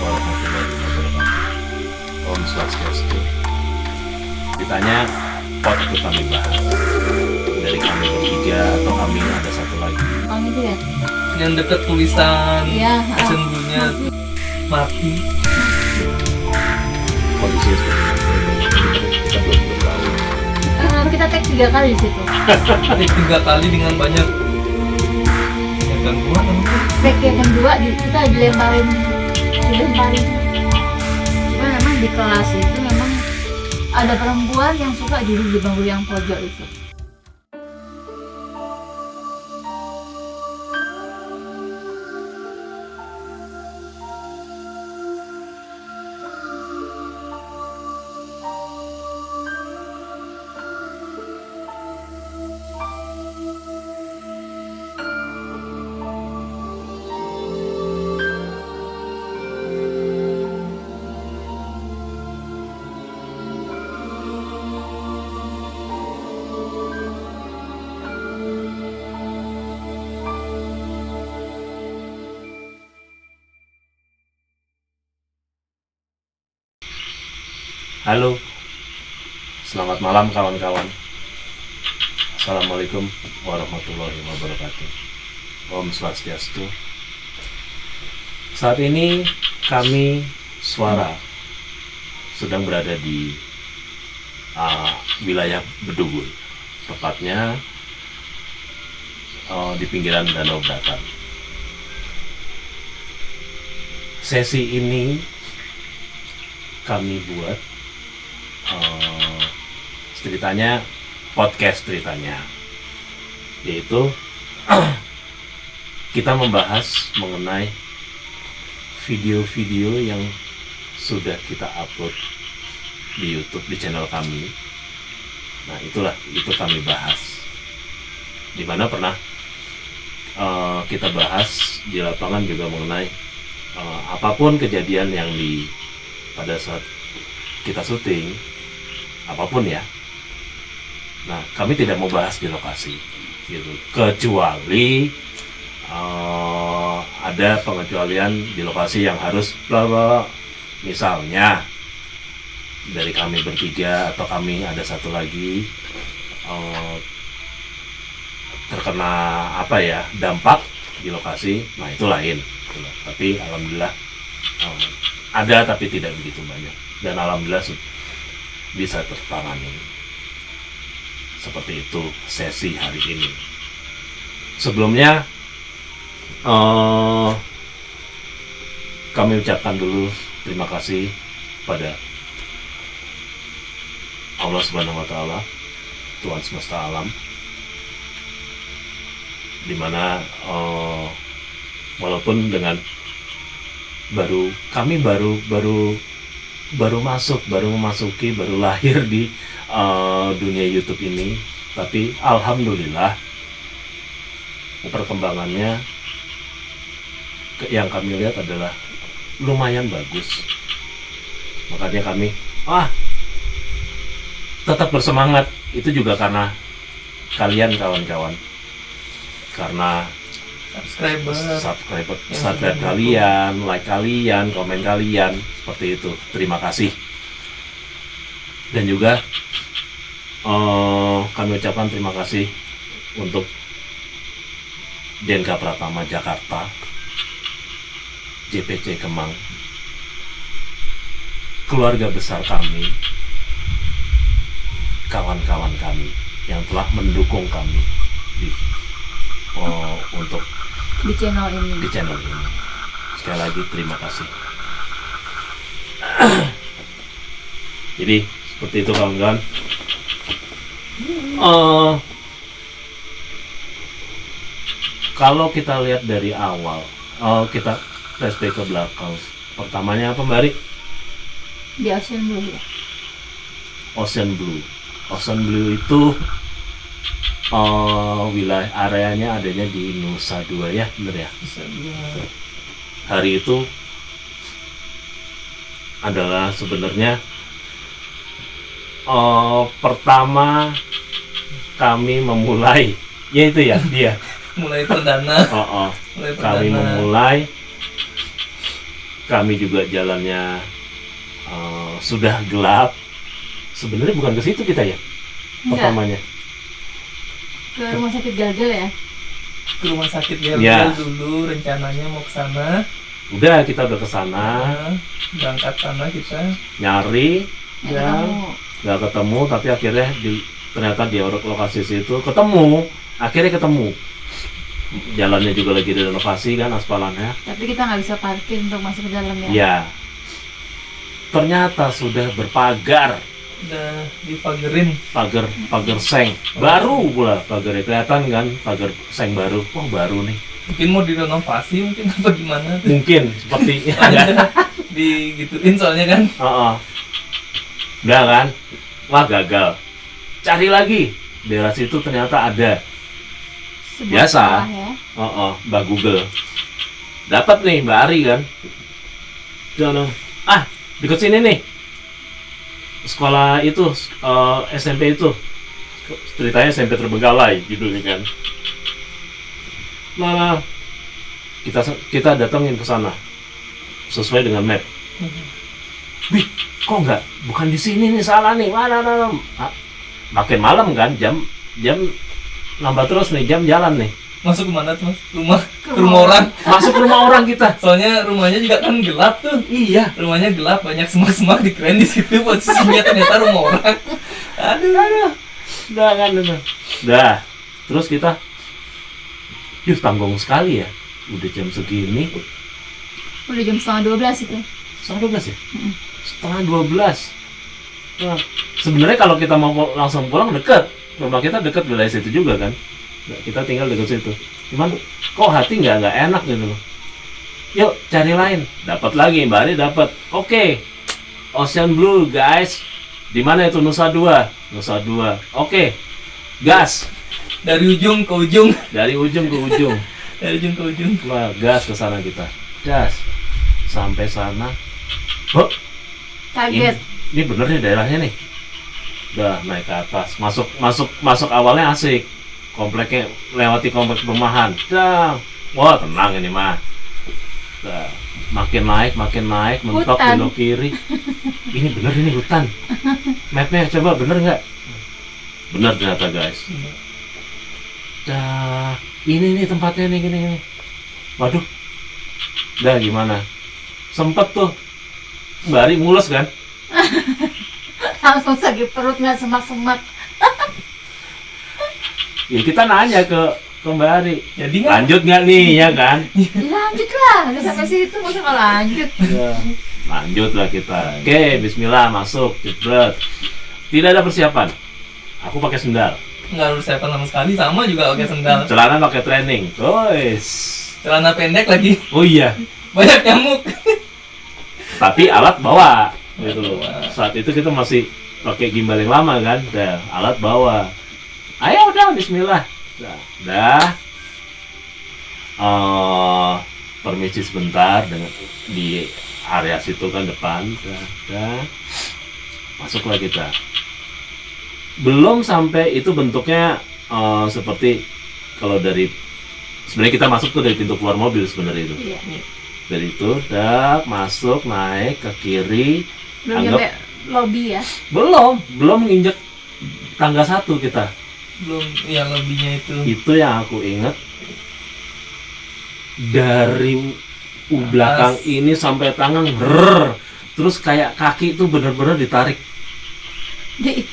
warahmatullahi wabarakatuh. Om Swastiastu. Ditanya pot itu kami bahas. Dari kami bertiga atau kami ada satu lagi. Kami itu ya. Yang dekat tulisan Iya. cenderungnya mati. Kondisi seperti itu kita belum tahu. Kita tag 3 kali di situ. Take 3 kali dengan banyak yang gangguan apa? Tag yang kedua kita dilemparin. Cuma memang di kelas itu memang ada perempuan yang suka duduk di bangku yang pojok itu. Halo, selamat malam kawan-kawan. Assalamualaikum warahmatullahi wabarakatuh. Om Swastiastu. Saat ini kami Suara sedang berada di wilayah Bedugul, tepatnya di pinggiran Danau Bratan. Sesi ini kami buat ceritanya podcast ceritanya, yaitu kita membahas mengenai video-video yang sudah kita upload di YouTube di channel kami. Nah itu kami bahas, dimana pernah kita bahas di lapangan juga mengenai apapun kejadian yang pada saat kita syuting, apapun ya. Nah, kami tidak mau bahas di lokasi, gitu. Kecuali ada pengecualian di lokasi yang harus misalnya dari kami bertiga atau kami ada satu lagi terkena dampak di lokasi. Nah itu lain, gitu. Tapi alhamdulillah ada, tapi tidak begitu banyak, dan alhamdulillah bisa tertangani. Seperti itu sesi hari ini. Sebelumnya kami ucapkan dulu terima kasih pada Allah Subhanahu wa Ta'ala, Tuhan semesta alam, dimana walaupun dengan kami baru memasuki, baru lahir di dunia YouTube ini, tapi alhamdulillah perkembangannya yang kami lihat adalah lumayan bagus. Makanya kami tetap bersemangat. Itu juga karena kalian kawan-kawan, karena subscribe kalian, like kalian, komen kalian, seperti itu. Terima kasih. Dan juga kami ucapkan terima kasih untuk Denka Pratama Jakarta, JPC Kemang, keluarga besar kami, kawan-kawan kami yang telah mendukung kami untuk di channel ini. Sekali lagi terima kasih. Jadi seperti itu kawan-kawan. Kalau kita lihat dari awal, kita flashback ke belakang. Pertamanya apa, Mbak Ri? Di Ocean Blue ya. Ocean Blue itu wilayah areanya adanya di Nusa Dua ya, bener ya? Nusa Dua. Hari itu adalah sebenarnya pertama kami memulai, yaitu ya dia mulai perdana. kami memulai kami juga jalannya sudah gelap. Sebenarnya bukan ke situ kita ya Enggak, pertamanya. ke rumah sakit Galgal ya. Ke rumah sakit Gelgel Ya. dulu rencananya mau ke sana. Udah kita udah ke sana Nah, berangkat sana kita. nyari, Nggak ya ketemu. nggak ketemu, tapi akhirnya ternyata di lokasi situ ketemu. Akhirnya ketemu. Jalannya juga lagi direnovasi kan aspalannya. Tapi kita nggak bisa parkir untuk masuk ke dalam ya. Ya. Ternyata sudah berpagar, Udah dipagerin. pagar seng. Baru pula pagarnya kelihatan kan, pagar seng baru. Wah, baru nih. Mungkin mau direnovasi mungkin apa gimana tuh. Mungkin seperti Ada digituin soalnya kan. Heeh. Udah kan? Wah, gagal. Cari lagi. Daerah situ ternyata ada. Sebuah Biasa. sekolah ya. Mbak Google. Dapat nih Mbak Ari kan. Jangan. Deket sini nih. Sekolah itu SMP itu. Ceritanya SMP Terbengkalai judulnya kan. Nah, kita datengin ke sana. Sesuai dengan map. Wih, kok enggak? Bukan di sini nih, salah nih. Mana? Makin malam kan, jam nambah terus nih, jam jalan nih. Masuk kemana tuh mas? Rumah? Ke Ke rumah orang. Masuk ke rumah orang kita. Soalnya rumahnya juga kan gelap tuh. Iya. Rumahnya gelap, banyak semak-semak dikirain di situ posisinya ternyata rumah orang. Aduh. Udah kan, udah. Udah. Terus kita, tanggung sekali ya. Udah jam segini. Udah jam setengah 12 itu. Setengah 12 ya? Setengah 12. Nah, sebenarnya kalau kita mau langsung pulang deket. Rumah kita deket wilayah situ juga kan. Nah, kita tinggal deket situ. Cuman kok hati nggak enak gitu loh. Yuk cari lain. Dapat lagi, Mbak Ari dapat. Oke. Ocean Blue guys. Di mana itu? Nusa Dua. Nusa Dua. Oke. Gas. Dari ujung ke ujung. Dari ujung ke ujung. Dari ujung ke ujung. Wah, gas ke sana kita. Gas. Sampai sana. Oh, Kaget. ini bener nih daerahnya nih. Udah naik ke atas. Masuk awalnya asik. Kompleknya lewati komplek perumahan. Dah. Wah, tenang ini mah. Dah. Makin naik, mentok Hutan. belok kiri. Ini bener ini hutan. Mapnya coba bener nggak? Bener ternyata guys. Dah. Ini nih tempatnya nih gini. Waduh. Dah gimana? Sempet tuh Mbak Ari mulus kan? Langsung sakit perut nggak semak-semak. Ya kita nanya ke Mbak Ari, Jadi nggak? lanjut nggak nih ya kan? Lanjut lah, udah sampai situ masa nggak lanjut. Ya, lanjut lah kita. Oke, Bismillah masuk, jebret. Tidak ada persiapan. Aku pakai sendal, Nggak harus siapkan sama sekali, sama juga pakai sendal. celana pakai training. Guys. Celana pendek lagi, Oh iya, banyak nyamuk. tapi alat bawa gitu loh. Bawa. Saat itu kita masih pakai gimbal yang lama kan, dah alat bawa. Ayo udah Bismillah. Dah. Permisi sebentar dengan di area situ kan depan. Dah. Masuklah kita. Belum sampai itu bentuknya seperti kalau dari sebenarnya kita masuk tuh dari pintu keluar mobil sebenarnya itu. Iya. Dari itu, dah masuk naik ke kiri. Belum Anggap- nyampe lobby ya. belum nginjek tangga 1 kita. Belum, ya lebihnya itu. Itu yang aku inget dari belakang ini sampai tangan terus kayak kaki itu bener-bener ditarik.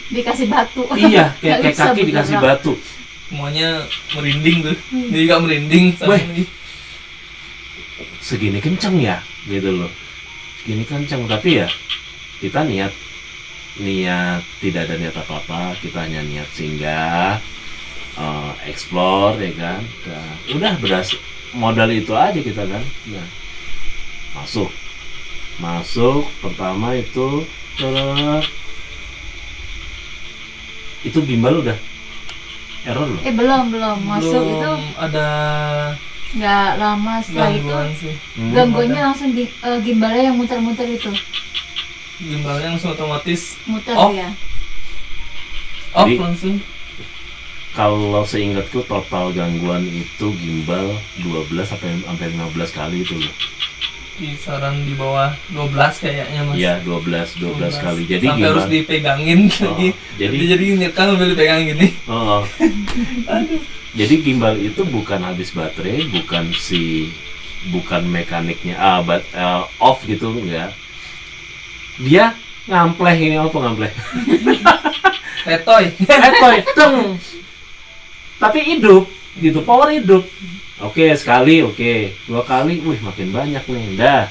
Dikasih batu. Iya, Nggak kayak bisa kaki dikasih bergerak. batu. Semuanya merinding tuh. Jadi gak merinding sama Weh. ini. Segini kenceng ya gitu loh. Segini kenceng, tapi ya kita niat tidak ada niat apa-apa, kita hanya niat singgah, explore ya kan. Nah, udah berhasil modal itu aja kita kan. Nah, masuk pertama itu gimbal udah error loh. Belum masuk itu Belum ada nggak lama setelah itu gangguan sih. gangguannya langsung di gimbalnya yang muter-muter itu Gimbalnya langsung otomatis muter Off. ya. off Jadi- langsung. Kalau seingatku total gangguan itu gimbal 12 sampai 15 kali itu loh. kisaran di bawah 12 kayaknya mas. Iya, 12 kali. Jadi sampai harus gimana? dipegangin lagi. Jadi nyekel sambil dipegang gini. Oh, jadi gimbal itu bukan habis baterai, bukan mekaniknya off gitu, enggak. Dia ngampleh ini, apa ngampleh? Letoy. Letoy, deng. Tapi hidup gitu, power hidup. Oke, sekali, oke. 2 kali, wih makin banyak nih. Dah.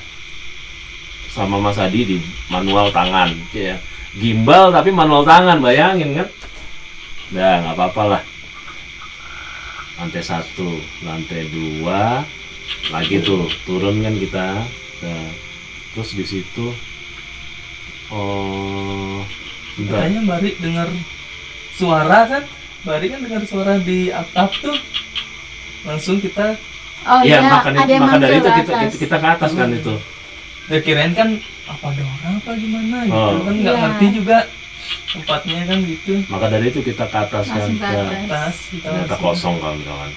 Sama Mas Adi di manual tangan, ya. Gimbal tapi manual tangan, bayangin kan? Dah, nggak apa-apa lah. Lantai 1, lantai 2, lagi tuh turun kan kita. Nah, terus di situ, bentar. Katanya Bari dengar suara kan? Bari kan dengar suara di atap tuh. Langsung kita Oh Iya, iya, maka ada yang dari itu manggil ke kita, atas. kita ke atas kan itu. kirain kan apa ada orang apa gimana gitu Oh. kan nggak Iya. ngerti juga tempatnya kan gitu. Maka dari itu kita ke atas kan. Langsung ke Ke atas. Tas kita ternyata langsung- kosong kawan-kawan.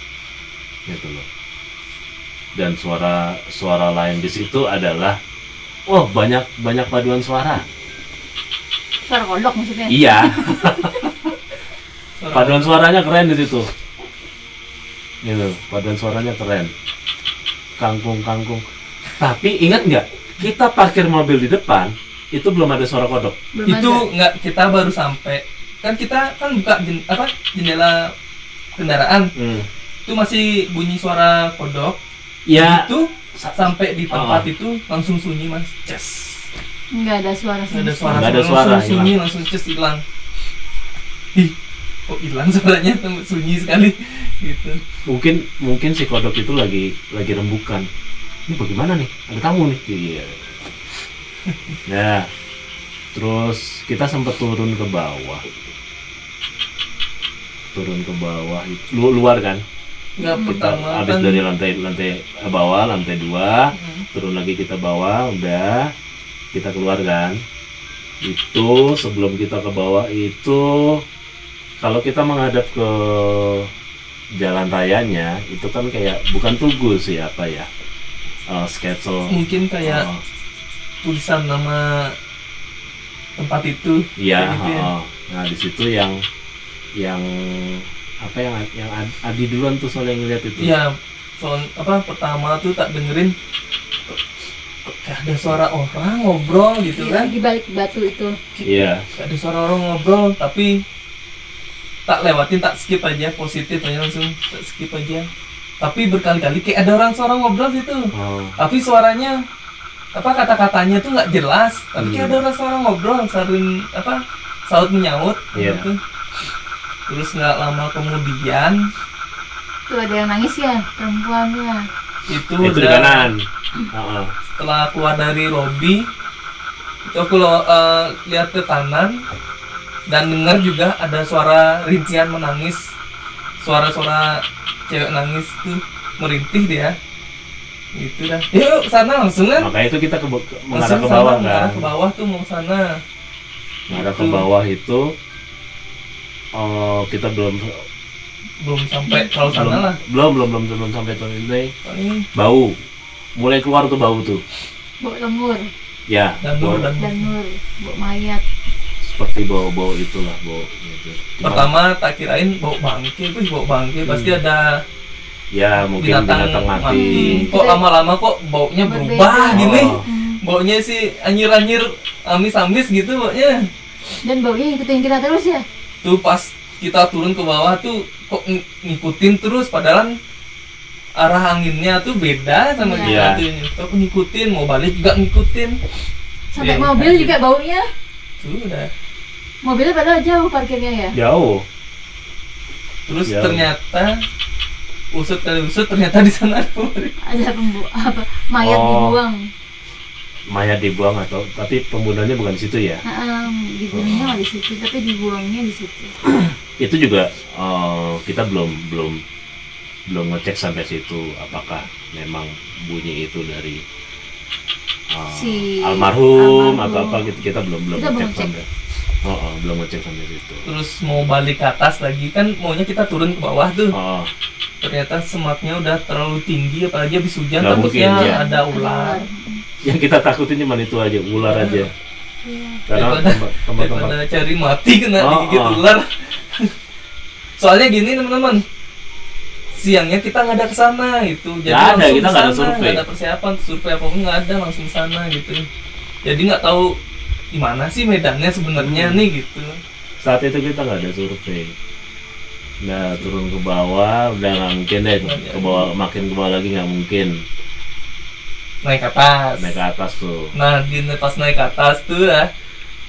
Gitu loh. Dan suara lain di situ adalah banyak paduan suara. Suara kodok maksudnya. Iya, Suara- paduan suaranya keren di situ. Gitu, paduan suaranya keren. Kangkung. Tapi ingat nggak? Kita parkir mobil di depan itu belum ada suara kodok. Belum itu ada. nggak, kita baru sampai kan kita kan buka jendela kendaraan itu masih bunyi suara kodok. Ya, Itu sampai di tempat Oh. itu langsung sunyi mas, ces. Nggak ada suara Nggak ada sama suara, Nggak ada langsung suara, sunyi, langsung ces hilang. Ih, kok hilang suaranya, sunyi sekali gitu. mungkin si kodok itu lagi rembukan. Ini bagaimana nih? Ada tamu nih. Iya. Nah, terus kita sempat turun ke bawah. Luar kan? Nggak, Kita pertama habis kan dari lantai bawah, lantai 2, turun lagi kita bawah, udah kita keluar kan. Itu sebelum kita ke bawah itu, kalau kita menghadap ke jalan rayanya itu kan kayak bukan tugu sih, apa ya, sketsel. mungkin kayak Oh, tulisan nama tempat itu. iya, kayak gitu ya. nah di situ yang apa yang Adi duluan tuh soalnya ngeliat itu. Iya, soal apa pertama tuh tak dengerin kok kayak ada suara orang ngobrol gitu kan. Di balik batu itu. Iya. Kayak ada suara orang ngobrol tapi tak lewatin, tak skip aja, positif aja, langsung tak skip aja. Tapi berkali-kali kayak ada orang suara ngobrol situ. Oh, Tapi suaranya apa, kata-katanya tuh nggak jelas. Tapi kayak ada orang suara ngobrol, saling apa, saut menyaut Iya. gitu. Terus nggak lama kemudian Tuh ada yang nangis ya, perempuannya. itu itu di udah kanan. Heeh. setelah keluar dari lobby itu aku lihat ke kanan dan dengar juga ada suara rintihan menangis, suara cewek nangis tuh merintih dia gitu dah. Yuk sana langsung kan, Makanya itu kita mengarah langsung ke sana, bawah mengarah kan. ke bawah tuh mau sana. Mengarah ke Gitu. bawah itu kita belum Sampai kalau sana lah. belum sampai tuh ini Paling bau. Mulai keluar tuh bau tuh. Bau lemur Ya, danur bau, dan nur, bau mayat. seperti bau itulah, bau gitu. pertama tak kirain bau bangke, pasti ada Ya, mungkin binatang mati. Kok lama-lama kok baunya berubah Berbeda. gini. Oh. Baunya sih anyir-anyir, amis-amis gitu baunya. Dan baunya ngikutin kita terus ya. Tuh pas kita turun ke bawah tuh kok ngikutin terus, padahal arah anginnya tuh beda sama Iya. kita tuh. Aku ngikutin, mau balik juga ngikutin. Sampai Iya. mobil juga baunya. Tuh udah. Mobilnya padahal jauh parkirnya ya. Jauh. Terus Jauh. ternyata usut ternyata di sana Ada mayat Oh. dibuang. Mayat dibuang tapi pembunuhannya bukan di situ ya. Dibuangnya nggak di situ, tapi dibuangnya di situ. Itu juga kita belum ngecek sampai situ apakah memang bunyi itu dari Si almarhum atau almarhum. apa gitu, kita belum Kita belum ngecek cek. sampai belum ngecek sampai situ. Terus mau balik ke atas lagi kan, maunya kita turun ke bawah tuh. Oh, Ternyata semaknya udah terlalu tinggi, apalagi habis hujan, Nggak mungkin, takutnya ya. ada ular. Yang kita takutin cuma itu aja, ular aja. Iya. Karena tempat-tempat Daripada cari mati kena Oh, digigit oh. ular. Soalnya gini teman-teman, siangnya kita nggak ada kesana gitu, jadi Nggak ada, langsung kita nggak ada kesana, survei. nggak ada persiapan survei apa pun nggak ada, langsung sana gitu. Jadi nggak tahu di mana sih medannya sebenarnya nih gitu. saat itu kita nggak ada survei. Nah, turun ke bawah udah nggak mungkin deh, ke bawah, makin ke bawah lagi nggak mungkin. Naik ke atas. Naik ke atas tuh. Nah pas naik ke atas tuh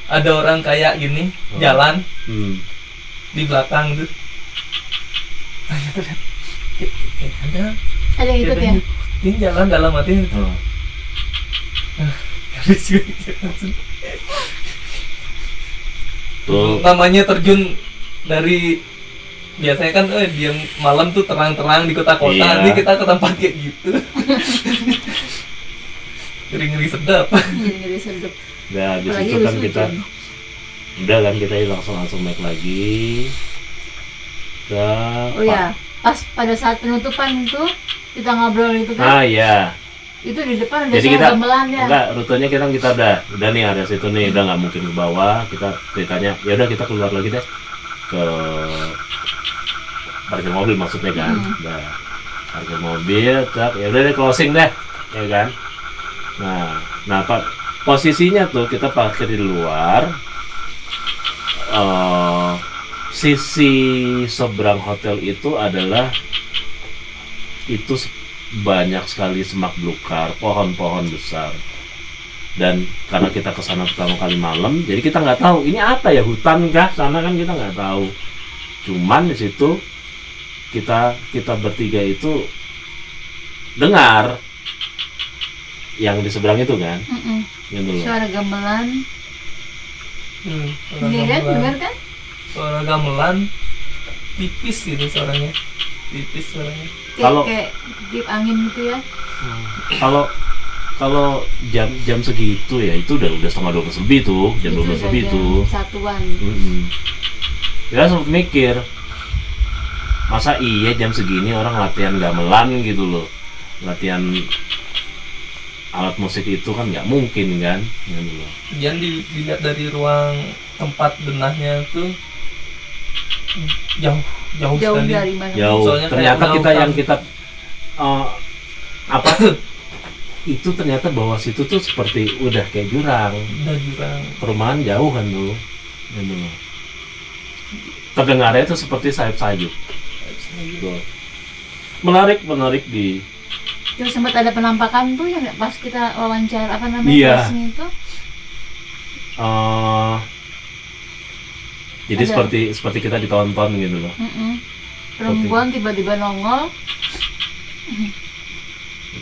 ada orang kayak gini Oh. jalan Hmm. di belakang tuh. Kayak ada Ada yang ikut ya? ini jalan dalam hati itu. Oh. Tuh. Namanya terjun dari biasanya kan dia malam tuh terang-terang di kota-kota, Iya. ini kita ke tempat kayak gitu. Ngeri-ngeri sedap. Ngeri sedep. Nah, habis Apalagi itu kan habis kita hujan. udah kan kita langsung naik lagi. Oh ya, pas pada saat penutupan itu kita ngobrol itu Ah kan, ya. itu di depan ada Jadi soal kita gamelan ya. enggak, rutenya kita udah nih area situ nih, udah nggak mungkin ke bawah. Kita ceritanya ya udah kita keluar lagi deh ke parkir mobil maksudnya kan. Udah parkir mobil, ya udah deh closing deh, ya kan. Nah Pak, posisinya tuh kita parkir di luar. Sisi seberang hotel itu adalah itu banyak sekali semak belukar, pohon-pohon besar. Dan karena kita kesana pertama kali malam, jadi kita nggak tahu ini apa ya, hutan kah? Sana kan kita nggak tahu. Cuman di situ kita bertiga itu dengar yang di seberang itu kan, gitu loh. Suara gamelan, Suara iya kan, gamelan. dengar kan? Suara gamelan tipis gitu suaranya, tipis suaranya. Kalau- Kayak dip angin gitu ya. Kalau jam segitu ya itu udah setengah 12 lebih tuh, jam Itu 12 udah lebih jam tuh. satuan. Ya sempet mikir, masa iya jam segini orang latihan gamelan gitu loh, latihan alat musik itu kan nggak mungkin kan, gitu loh. Jangan dilihat dari ruang tempat benahnya tuh jauh Jauh sekali. dari mana? Jauh. Soalnya Ternyata kayak kita udah yang hutan. kita apa itu ternyata bawah situ tuh seperti udah kayak jurang, Udah jurang. perumahan jauh kan tuh, gitu loh. Terdengarnya itu seperti sayup-sayup. Tuh. Menarik di Terus sempat ada penampakan tuh yang pas kita wawancara apa namanya Iya. casting itu. Jadi Ada. seperti kita ditonton gitu loh. Perempuan tiba-tiba nongol.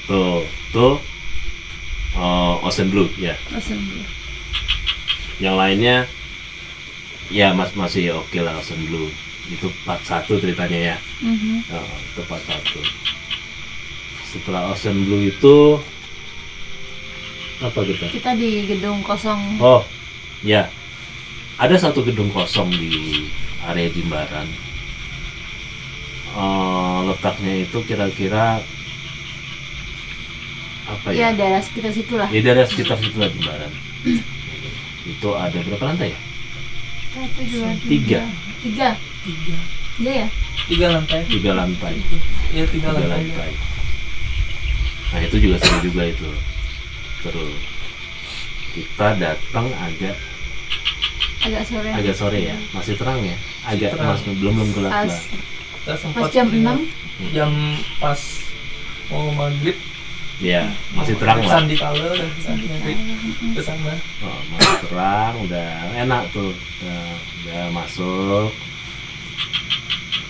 Tuh Ocean Blue ya. Langsung Yang lainnya ya masih oke lah, Ocean Blue. Itu part 1 ceritanya ya. Itu part 1. Setelah Ocean Blue itu apa kita? kita di gedung kosong. Oh ya, ada satu gedung kosong di area Jimbaran. Letaknya itu kira-kira apa Ya ya? daerah sekitar situ lah. Ya daerah sekitar situ lah Jimbaran. Itu ada berapa lantai ya? 1, 2, Tiga. 3. Tiga. Iya ya. 3 lantai. 3 lantai. Iya 3 3 lantai. lantai. Nah itu juga seru juga itu. Terus kita datang agak Agak sore. sore ya, masih terang ya, agak Terang. belum gelap Pas lah. Kita pas sempat jam lihat 6 jam pas mau maghrib Ya masih terang lah. Sandi kala udah maghrib ke sana. Oh, masih terang, udah enak tuh, udah masuk.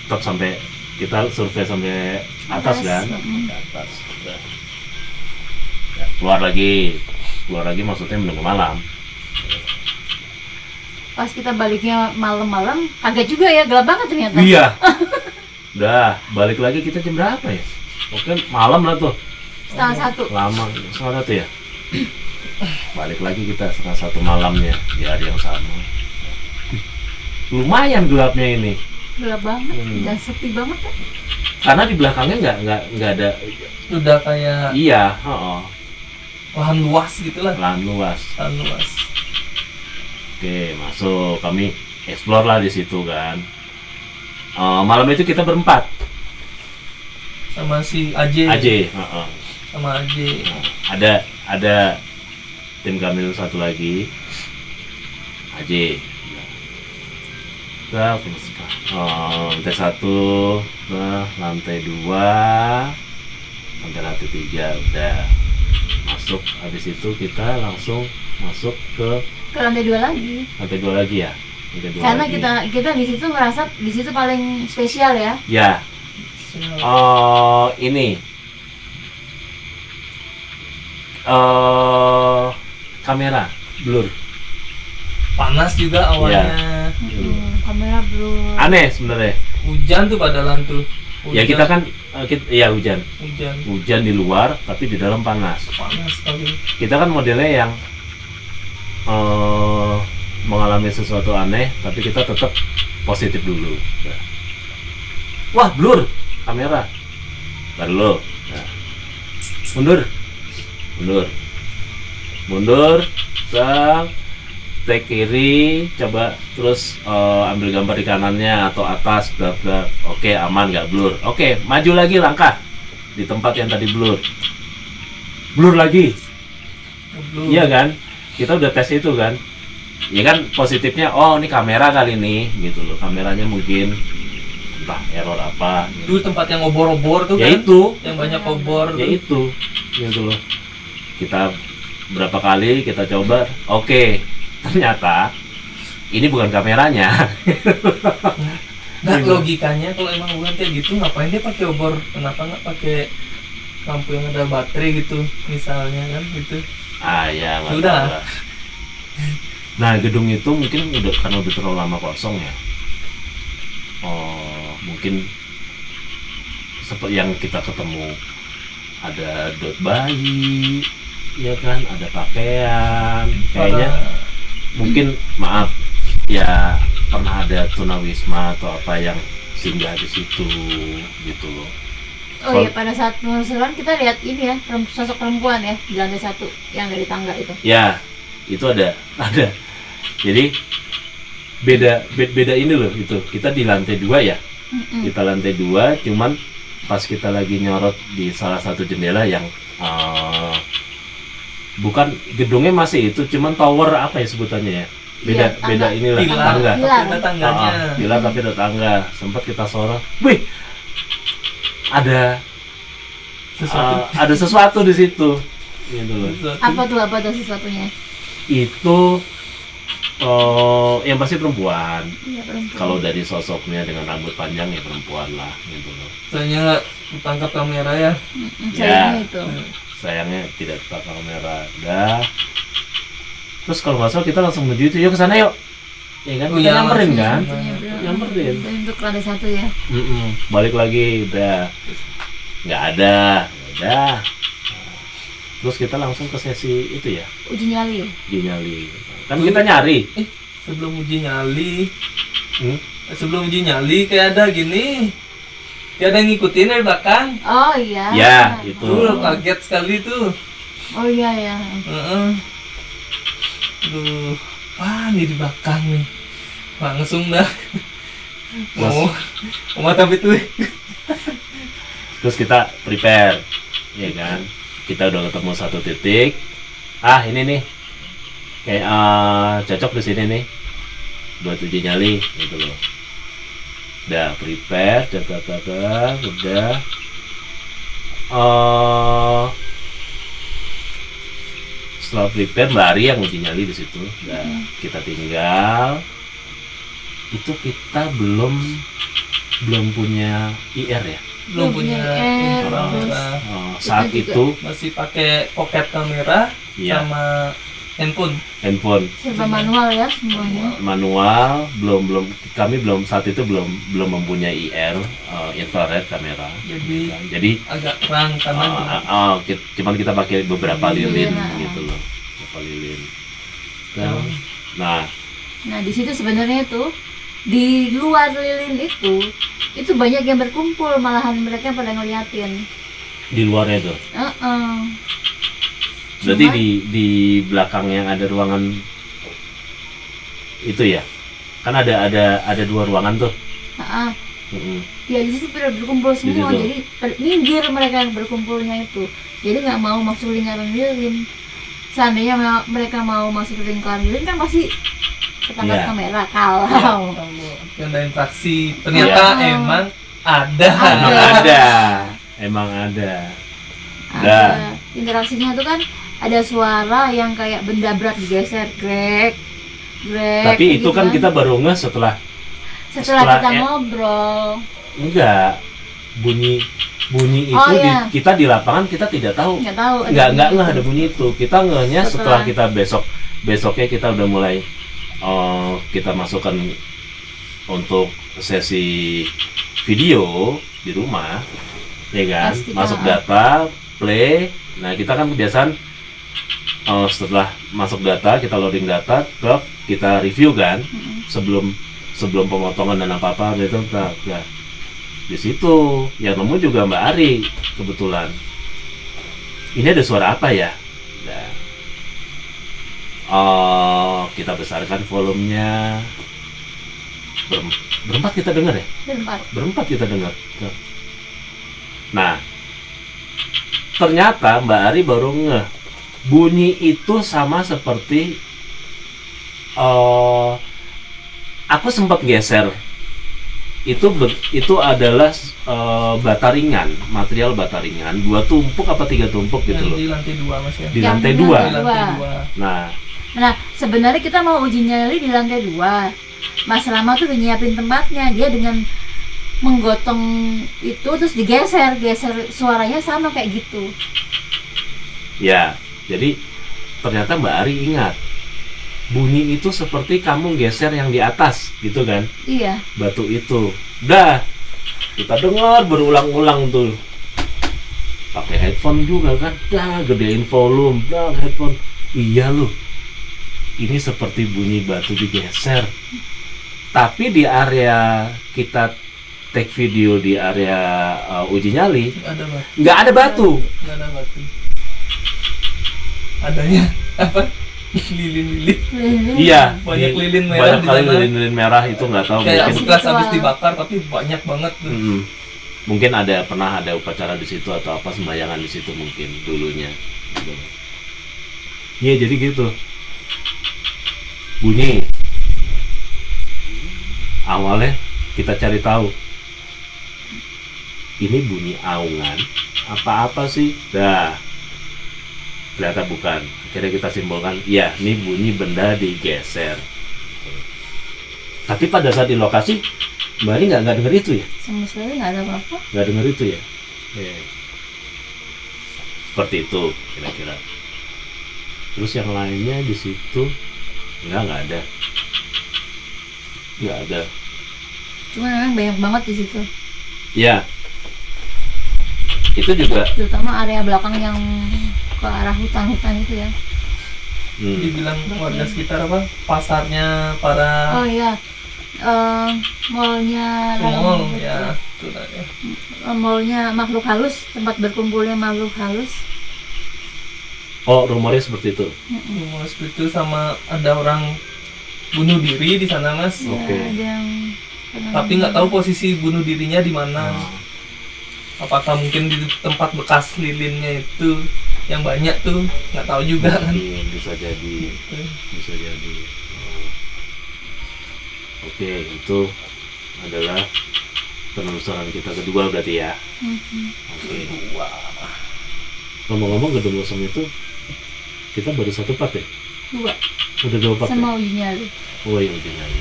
Tetap sampai kita survei sampai atas Atas, kan, mm-mm. ke atas. Udah. Ya, keluar lagi maksudnya menunggu malam. pas kita baliknya malam-malam kaget juga ya, gelap banget ternyata. Iya. Udah balik lagi kita jam berapa ya? Oke malam lah tuh. 1:30. Lama, 1:30 ya? Balik lagi kita 1:30 malamnya di hari yang sama. Lumayan gelapnya ini, Gelap banget Hmm. dan sepi banget kan. karena di belakangnya nggak ada. Udah kayak Iya, heeh. lahan luas gitulah. lahan luas. Lahan luas. Oke, masuk. Kami explore lah di situ kan. Malam itu kita berempat. Sama si Aje. Aje, heeh. Sama Aje. Ada tim kami satu lagi. Aje. Kita lantai 1, lantai 2, lantai 3 udah masuk. Habis itu kita langsung masuk ke Ke lantai 2 lagi. lantai 2 lagi ya. Lantai 2 Karena lagi. kita di situ ngerasa di situ paling spesial ya. Ya, ini kamera blur. Panas juga awalnya. Kamera blur. Aneh sebenarnya. Hujan tuh padahal tuh. Ya kita kan ya hujan Hujan di luar tapi di dalam panas. sekali. Kita kan modelnya yang mengalami sesuatu aneh tapi kita tetap positif dulu. Nah. Wah, blur kamera. Ntar dulu. Nah. Mundur. Sang. Take kiri, coba terus ambil gambar di kanannya atau atas, bla bla. Oke, aman, nggak blur. Oke, maju lagi langkah di tempat yang tadi blur. Blur lagi. Iya kan? Kita udah tes itu kan. Ya kan positifnya, oh ini kamera kali ini gitu loh. Kameranya mungkin entah error apa. Dulu tempat yang obor-obor tuh Ya kan. itu, Yang banyak obor ya tuh. itu gitu loh. Kita berapa kali kita coba, oke, ternyata ini bukan kameranya. Nah, logikanya kalau emang bukan kayak gitu, ngapain dia pakai obor? Kenapa nggak pakai lampu yang ada baterai gitu misalnya kan gitu. Ya nggak Sudah. tahu lah. Nah, gedung itu mungkin karena udah terlalu lama kosong ya. Mungkin seperti yang kita ketemu ada dot bayi, ya kan, ada pakaian, kayaknya mungkin maaf ya pernah ada tunawisma atau apa yang singgah di situ gitu loh. Oh iya, pada saat penelusuran kita lihat ini ya, sosok perempuan ya di lantai 1 yang dari tangga itu. Ya, itu ada. Jadi beda ini loh itu. Kita di lantai 2 ya. Kita lantai 2, cuman pas kita lagi nyorot di salah satu jendela yang bukan gedungnya masih itu, cuman tower apa ya sebutannya ya. Beda Iya, tangga. inilah Pilar, tangga. tapi ada tangganya. Pilar tapi ada tangga. Sempat kita sorot. Wih, ada sesuatu di situ. Gitu loh. Apa tuh sesuatunya? Itu yang pasti perempuan. Iya, perempuan. Kalau dari sosoknya dengan rambut panjang ya perempuan lah gitu loh. Soalnya nggak ditangkap kamera ya. Sayangnya itu. Sayangnya tidak tertangkap kamera. Dah. Terus kalau nggak salah kita langsung menuju itu, yuk ke sana yuk. Ya kan, Oh kita iya, nyamperin langsung kan? sana. Nyamperin. Untuk lantai 1 ya. Balik lagi udah nggak ada. Udah. Terus kita langsung ke sesi itu ya, Uji nyali. uji nyali. Kan kita nyari. Sebelum uji nyali, Hmm? sebelum uji nyali kayak ada gini, kayak ada yang ngikutin dari belakang. Oh iya. Ya, itu. Tuh kaget sekali tuh. Oh iya ya. Heeh. Aduh, apa nih di belakang nih? Langsung dah. Mau tapi tuh. Terus kita prepare, ya kan? Kita udah ketemu satu titik. Ini nih, kayak cocok di sini nih, buat uji nyali, gitu loh. Udah prepare, udah. Setelah prepare, Mbak Ari yang uji nyali di situ. Udah kita tinggal. Itu kita belum punya IR ya. Belum punya IR, kamera. Saat Kita itu Masih pakai pocket kamera Iya. sama handphone. Serba manual ya semuanya. manual, kami saat itu belum mempunyai IR, infrared kamera. Jadi Agak terang karena cuman kita pakai beberapa lilin Iya. gitu loh, beberapa lilin. Nah, Nah di situ sebenarnya tuh di luar lilin itu banyak yang berkumpul, malahan mereka pada ngeliatin. di luarnya tuh. Berarti Cuman- di belakang yang ada ruangan itu ya, kan ada 2 ruangan tuh. Ah, Mm-mm. ya di situ pada berkumpul semua, situ. jadi minggir mereka berkumpulnya itu, jadi nggak mau masuk lingkaran lilin. Seandainya mereka mau masuk ke lingkaran lilin kan pasti ketangkap Iya. kamera. Kalau Yang ada interaksi ternyata Iya. emang ada. Emang ada. ada interaksinya itu kan ada suara yang kayak benda berat digeser, grek, Tapi kayak itu gitu kan kita baru ngeh setelah setelah kita ya- ngobrol. enggak bunyi itu Oh, iya. kita di lapangan kita tidak tahu. Nggak tahu ada Nggak bunyi ngeh itu. ada bunyi itu. Kita ngehnya setelah kita besoknya kita udah mulai kita masukkan untuk sesi video di rumah, ya kan? Pas kita- Masuk data, play. Nah kita kan kebiasaan setelah masuk data kita loading data, kita review kan sebelum pemotongan dan apa gitu. Nah, di situ yang nemu juga Mbak Ari kebetulan. Ini ada suara apa ya? Nah, kita besarkan volumenya. Berempat kita dengar ya? Berempat kita dengar. Nah, ternyata Mbak Ari baru ngeh bunyi itu sama seperti aku sempat geser. Itu adalah bata ringan, material bata ringan, 2 tumpuk apa 3 tumpuk gitu loh. Di lantai 2 Mas ya. Di Yang lantai di 2. Di lantai 2. Nah, Sebenarnya kita mau uji nyali di lantai 2. Mas Rama tuh udah nyiapin tempatnya, dia dengan menggotong itu terus geser suaranya sama kayak gitu. ya, jadi ternyata Mbak Ari ingat bunyi itu seperti kamu geser yang di atas gitu kan, Iya. batu itu. Dah, kita dengar berulang-ulang tuh. Pakai headphone juga kan, dah gedein volume, dah headphone. Iya loh, ini seperti bunyi batu digeser. Tapi di area kita take video di area uji nyali Ada batu. nggak ada batu. Nggak ada batu. Adanya apa? Lilin-lilin. Iya, Banyak lilin merah banyak di kali sana. lilin merah itu nggak tahu Kayak mungkin. bekas habis dibakar tapi banyak banget tuh. Mungkin pernah ada upacara di situ atau apa sembayangan di situ mungkin dulunya. Iya jadi gitu. Bunyi. Awalnya kita cari tahu. Ini bunyi aungan apa sih? Dah. Ternyata bukan. Akhirnya kita simpulkan, ya ini bunyi benda digeser. Tapi pada saat di lokasi, Mbak Ari nggak denger itu ya? Sama sekali nggak ada apa-apa. Nggak denger itu ya? Iya. Seperti itu kira-kira. Terus yang lainnya di situ nggak ada. Nggak ada. Cuma memang banyak banget di situ. Ya. Itu juga. Terutama area belakang yang ke arah hutan-hutan itu ya. Dibilang warga sekitar apa? Pasarnya para Oh iya. Mallnya pemol ya. Itu lah ya. mallnya makhluk halus, tempat berkumpulnya makhluk halus. Oh, rumornya seperti itu. Rumah seperti itu sama ada orang bunuh diri di sana Mas. Ya, Oke. ada yang pernah- Tapi nggak tahu posisi bunuh dirinya di mana. Oh. Apakah mungkin di tempat bekas lilinnya itu yang banyak tuh, nggak tahu juga kan. Mungkin bisa jadi. Bisa jadi. Oh. Oke, itu adalah penelusuran kita kedua berarti ya. Mhm. Oke. Wah, Ngomong-ngomong gedung losong itu kita baru 1 part ya? 2 Udah 2 part ya? sama uji nyali. Oh iya udah nyali.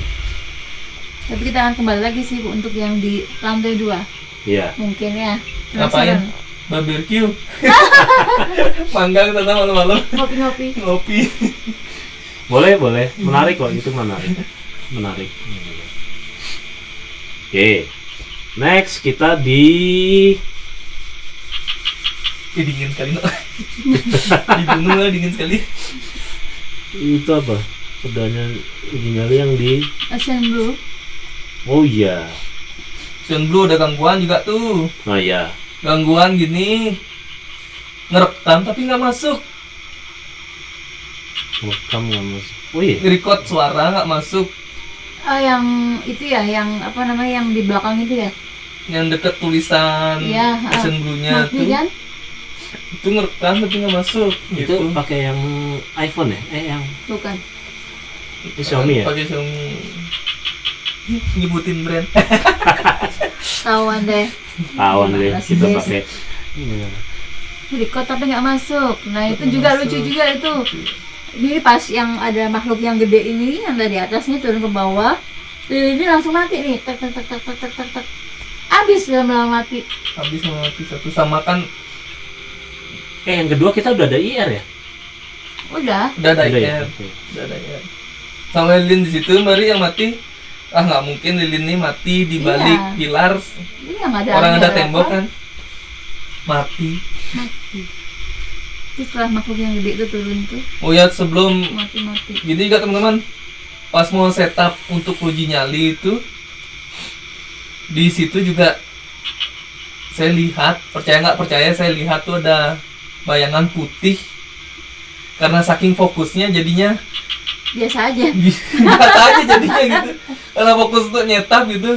Tapi kita akan kembali lagi sih Bu untuk yang di lantai 2 Iya. mungkin ya. ngapain? Penasaran? Barbecue. Manggang tentang malam-malam Ngopi-ngopi. ngopi. Boleh. Menarik kok, itu menarik. Menarik. Oke. Next kita di Dingin sekali no. Di gunung lah dingin sekali. itu apa? Pedanya uji nyali yang di Ocean Blue. oh iya. Sun Blue ada gangguan juga tuh. Nah ya. Gangguan gini ngerekam tapi nggak masuk. Rekam nggak masuk. Oh iya. record suara nggak masuk, Yang itu ya, yang apa namanya, yang di belakang itu ya. yang deket tulisan Iya, Ocean Blue-nya Mati tuh kan? itu ngerekam tapi nggak masuk Itu gitu. pakai yang iPhone ya? Yang Bukan. Xiaomi ya? Pakai Xiaomi. Nyebutin brand. Tahuan deh. Tawan deh Masih kita biasa. pakai. Iya. Record tapi nggak masuk. Nah itu Nggak juga masuk. lucu juga itu. Ini pas yang ada makhluk yang gede ini, yang dari atasnya turun ke bawah, lilin ini langsung mati nih. Tek tek tek tek tek tek tek tek. Abis lama-lama mati. Habis mati satu, sama kan Yang kedua kita udah ada IR ya? Udah. udah ada Udah ya? IR. Oke. Udah ada IR. Sama lilin di situ baru yang mati. Ah nggak mungkin lilin ini mati di balik Iya. pilar. Ini yang ada. Orang ada apa, tembok kan. Mati. Mati. Itu setelah makhluk yang gede itu turun tuh Oh ya sebelum mati. gini juga teman-teman, pas mau setup untuk uji nyali itu di situ juga saya lihat, percaya nggak percaya, saya lihat tuh ada bayangan putih karena saking fokusnya jadinya Biasa aja. biasa aja jadinya gitu, karena fokus untuk nyetap gitu,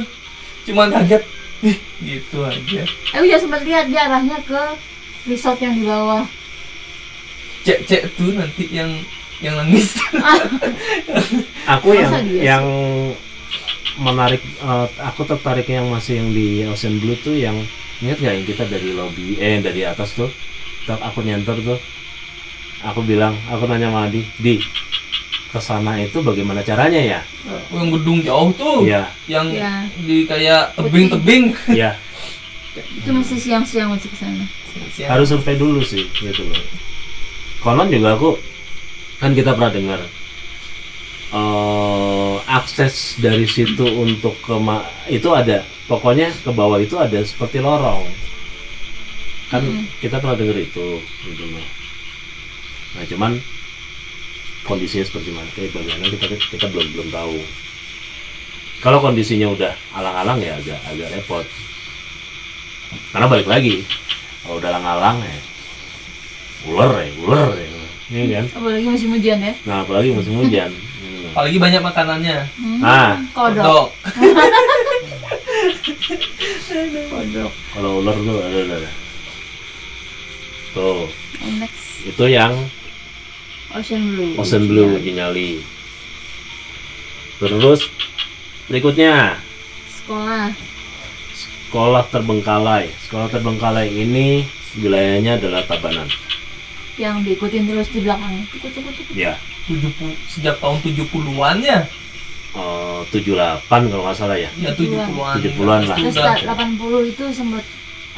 cuman kaget ih gitu aja. Aku juga sempat lihat dia arahnya ke resort yang di bawah. Cek tuh nanti yang nangis. Aku Masa dia yang menarik, aku tertarik yang masih yang di Ocean Blue tuh, yang ingat nggak yang kita dari lobby dari atas tuh, aku nyenter tuh, aku bilang, aku nanya sama Di kesana itu bagaimana caranya ya? Yang gedung jauh tuh, Iya, yang Iya. di kayak tebing-tebing. iya, Itu masih siang-siang masih ke sana. harus survei dulu sih, gitu loh. Konon juga aku, kan kita pernah dengar akses dari situ untuk itu ada, pokoknya ke bawah itu ada seperti lorong. Kan kita pernah dengar itu, gitu loh. Nah cuman kondisinya seperti mana, kayak bagaimana kita belum tahu. Kalau kondisinya udah alang-alang ya agak repot. Karena balik lagi, kalau udah alang-alang ya ular ya, ini kan. Apalagi musim hujan ya. Nah apalagi musim hujan. Apalagi banyak makanannya. Nah, Kodok. Kodok. kalau ular tuh ada. Tuh, Next itu yang Ocean Blue. Ocean Blue di Nyali. Terus berikutnya Sekolah. Sekolah Terbengkalai. Sekolah Terbengkalai ini wilayahnya adalah Tabanan. Yang diikutin terus di belakang. Tukuk. Ya, 70 sejak tahun 70-an ya. 78 kalau nggak salah ya. Ya 70-an. 70-an lah. Terus Udah. 80 itu sempat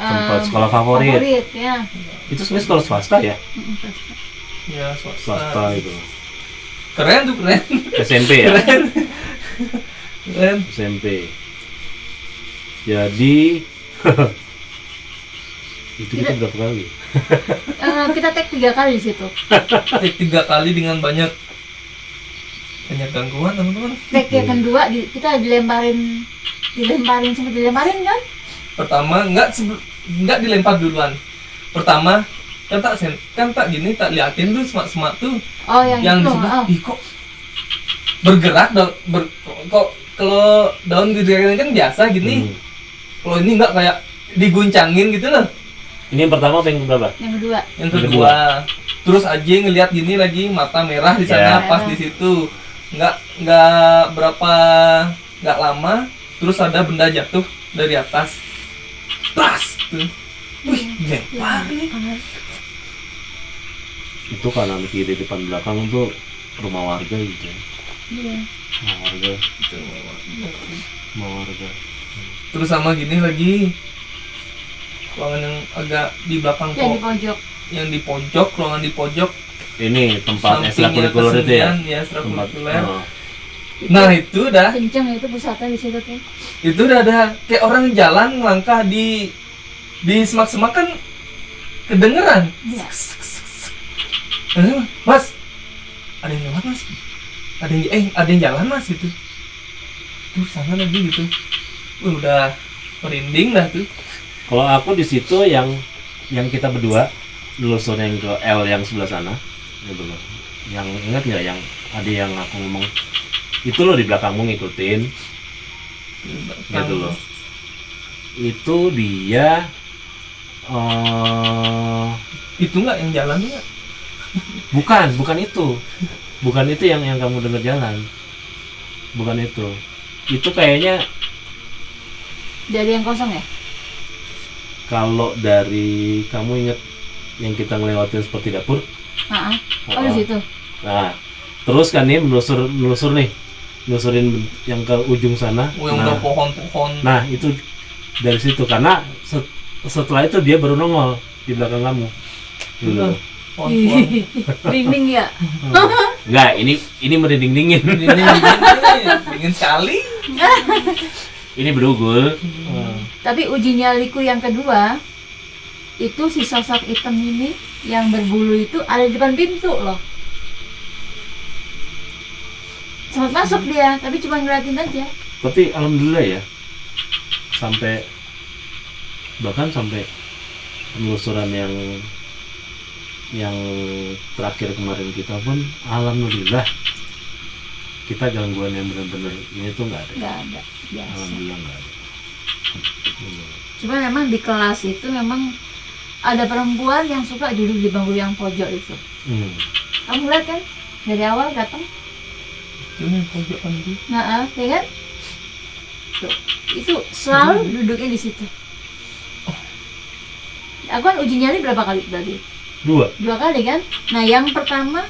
Tempat sekolah favorit. ya. Itu sebenarnya sekolah swasta ya, Ya swasta. swasta itu. Keren tuh, keren. SMP ya, Keren. Keren. SMP. Jadi itu kita berapa kali? Kita tag 3 kali di situ. Take 3 kali dengan banyak gangguan teman-teman. Tag yang kedua kita dilemparin sempat dilemparin kan? Pertama nggak dilempar duluan. Pertama kan tak gini, tak liatin tuh semak-semak tuh Oh yang yang di itu. sebelah. Oh. Ih kok bergerak kok kalau daun digerakkan kan biasa gini. Hmm. Kalau ini nggak kayak diguncangin gitu loh. Ini yang pertama apa yang berapa? Yang kedua. Yang kedua, terus aja ngelihat gini lagi mata merah di sana Ya. pas di situ. Nggak lama, terus ada benda jatuh dari atas. Tas tuh. Wih, lempar nih. Itu kanan kiri depan belakang tuh rumah warga gitu ya. Iya. Rumah warga. Terus sama gini lagi. Ruangan yang agak di belakang Yang di pojok. yang di pojok, ruangan di pojok Ini tempat sampingnya ekstrakurikuler itu ya. kesenian, ya Tempat. ekstrakurikuler. Oh. Nah, itu dah. Kenceng itu pusatnya di situ tuh. Itu udah ada kayak orang jalan melangkah di semak-semak kan kedengeran. Iya. Mas, ada yang lewat mas, ada yang jalan mas gitu. Tuh sana lagi gitu. Udah merinding dah tuh. Kalau aku di situ yang kita berdua nelusurin yang ke L yang sebelah sana, gitu loh. yang ingat nggak yang ada yang aku ngomong itu loh di belakangmu ngikutin gitu loh. Itu dia Itu nggak yang jalan nggak? bukan itu yang kamu dengar jalan, bukan itu kayaknya Dari yang kosong ya? kalau dari kamu inget yang kita ngelewatin seperti dapur. Ah, oh di situ. Nah terus kan nih nelusurin yang ke ujung sana. Oh, yang udah pohon-pohon. Nah itu dari situ karena setelah itu dia baru nongol di belakang kamu gitu. Pohon-pohon. Rinding ya. Enggak, ini merinding dingin. Ini dingin sekali. Ini berugul. Tapi uji nyaliku yang kedua itu si sosok hitam ini yang berbulu itu ada di depan pintu loh. Sempat masuk dia, tapi cuma ngeliatin aja. Tapi alhamdulillah ya, bahkan sampai penelusuran yang terakhir kemarin kita pun alhamdulillah kita gangguan yang benar-benar ini tuh nggak ada. Nggak ada, biasa. Alhamdulillah nggak ada. Cuma memang di kelas itu memang ada perempuan yang suka duduk di bangku yang pojok itu. Kamu lihat kan dari awal datang? Ini pojokan itu. Nah, ya kan? Tuh, itu selalu duduknya di situ. Aku kan uji nyali berapa kali berarti? 2. 2 kali kan? Nah, yang pertama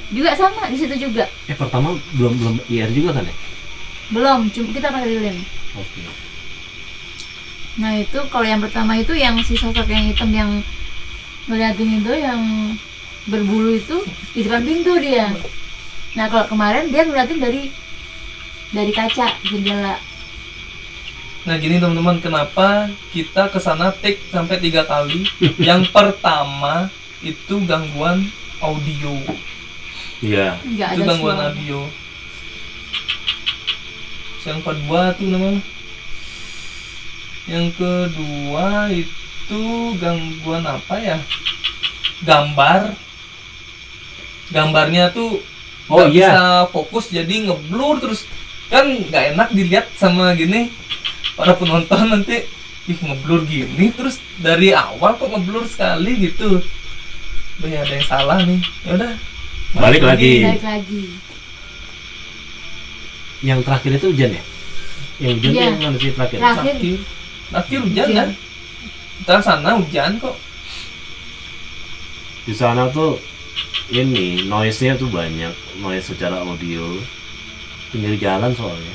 juga sama di situ juga. Pertama belum IR juga kan ya? Belum, cuma kita pakai lilin. Oke. Nah, itu kalau yang pertama itu yang si sosok yang hitam yang ngeliatin itu yang berbulu itu di depan pintu dia. Nah, kalau kemarin dia ngeliatin dari kaca jendela. Nah gini teman-teman, kenapa kita kesana take sampai 3 kali? Yang pertama itu gangguan audio. Iya. Nggak Itu ada gangguan suara. audio. Yang kedua tuh namanya. Yang kedua itu gangguan apa ya? Gambarnya tuh Oh, nggak iya. bisa fokus, jadi ngeblur terus, kan nggak enak dilihat sama gini para penonton nanti. Ih, ngeblur gini terus dari awal kok ngeblur sekali gitu. Udah ya, ada yang salah nih. Ya udah. Balik lagi. Balik lagi. Yang terakhir itu hujan ya? Yang hujan Iya. tuh yang mana sih terakhir? Terakhir. Akhir hujan Hujan. kan? Kita sana hujan kok. Di sana tuh ini noise-nya tuh banyak, noise secara audio. Pinggir jalan soalnya.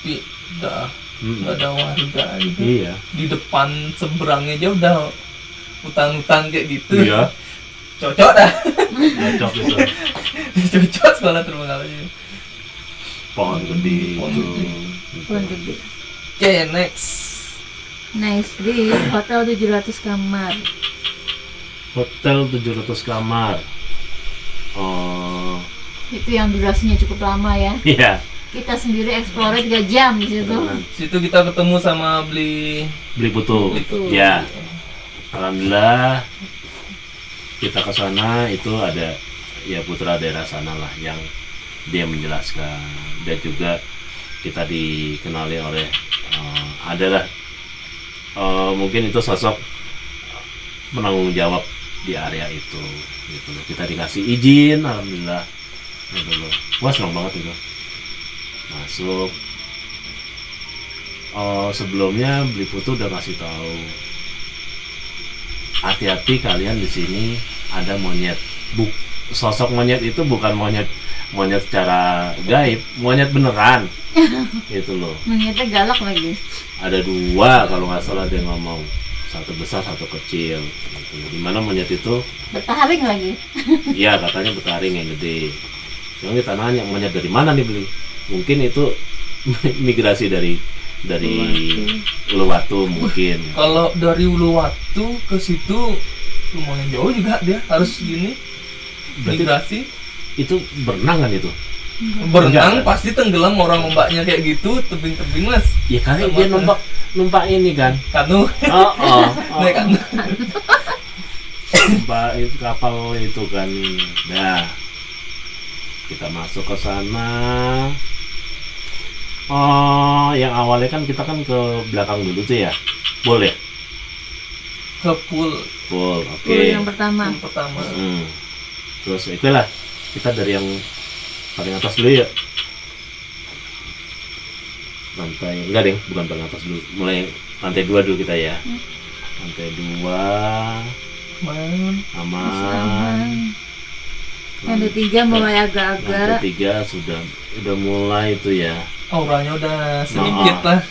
Tapi udah nggak ada warga gitu. Iya. Di depan seberangnya aja udah hutan-hutan kayak gitu. Iya. Cocok dah. Cocok gitu. Cocok sekolah terbengkalai. Pohon gede Pohon itu. gede. Pohon gede. Oke, next. Nice di hotel 700 kamar. Hotel 700 kamar. Oh, Itu yang durasinya cukup lama ya. iya. Kita sendiri explore 3 jam di situ. Situ kita ketemu sama beli Beli putu. Putu. Ya. Alhamdulillah kita ke sana itu ada ya putra daerah sana lah yang dia menjelaskan, dan juga kita dikenali oleh adalah mungkin itu sosok penanggung jawab di area itu gitu loh. Kita dikasih izin, alhamdulillah gitu loh. Wah, senang banget itu masuk. Sebelumnya beli putu udah kasih tahu, hati-hati kalian di sini ada monyet. Sosok monyet itu bukan monyet secara gaib, monyet beneran gitu loh. Monyetnya galak lagi. Ada 2 kalau nggak salah dia ngomong, satu besar satu kecil gitu. Dimana monyet itu Bertaring lagi. ya katanya bertaring yang gede. Yang kita nanya monyet dari mana nih beli, mungkin itu migrasi dari Uluwatu mungkin. Kalau dari Uluwatu ke situ lumayan jauh juga, dia harus gini Berarti migrasi. itu berenang kan itu? Berenang Enggak. pasti tenggelam orang ombaknya kayak gitu, tebing-tebing mas. Ya kali Sama dia kan. numpak ini kan. Kanu. Oh. Naik kanu. kapal itu kan. Nah, kita masuk ke sana. Oh, yang awalnya kan kita kan ke belakang dulu tuh ya. Boleh. Ke pool Oke. Yang pertama. yang pertama. Terus itu lah kita dari yang paling atas dulu ya. Lantai enggak deh, bukan paling atas dulu. Mulai lantai 2 dulu kita ya. Lantai 2 Man. aman. Lantai 3 mulai Lantai agak-agak. 3 udah mulai itu ya. Auranya udah sedikit lah.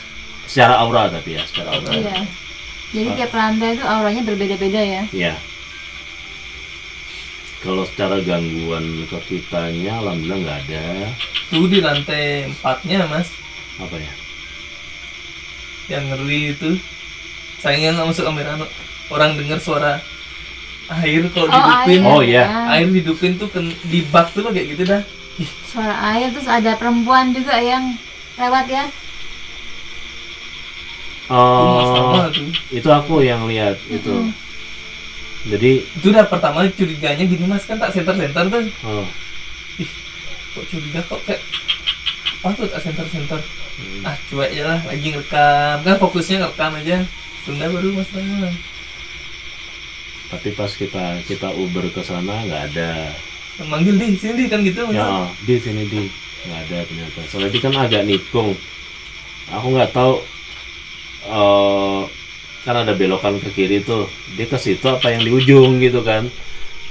Secara aura tapi ya, secara aura. Iya. Jadi tiap lantai itu auranya berbeda-beda ya. Iya. Kalau secara gangguan ke kitanya alhamdulillah nggak ada. Tuh di lantai 4-nya mas, Apa ya? yang ngeri itu. Sayangnya nggak masuk kamera, no. Orang dengar suara air kalau dihidupin. Oh, iya. Air dihidupin tuh di bak tuh loh, kayak gitu dah. Suara air, terus ada perempuan juga yang lewat ya. Rumah Oh, sama tuh. itu aku yang lihat itu. Jadi, Itu udah pertama curiganya gini mas, kan tak center-center tuh. oh, Kok curiga kok kayak apa tuh tak center-center. Ah cuek aja lah, lagi ngerekam. Kan fokusnya ngerekam aja. Tunda baru mas tanya. tapi pas kita Uber ke sana nggak ada. Manggil di sini kan gitu mas. Ya, di sini nggak ada ternyata. Soalnya dia kan agak nikung. Aku nggak tahu. Kan ada belokan ke kiri tuh. Dia ke situ apa yang di ujung gitu kan?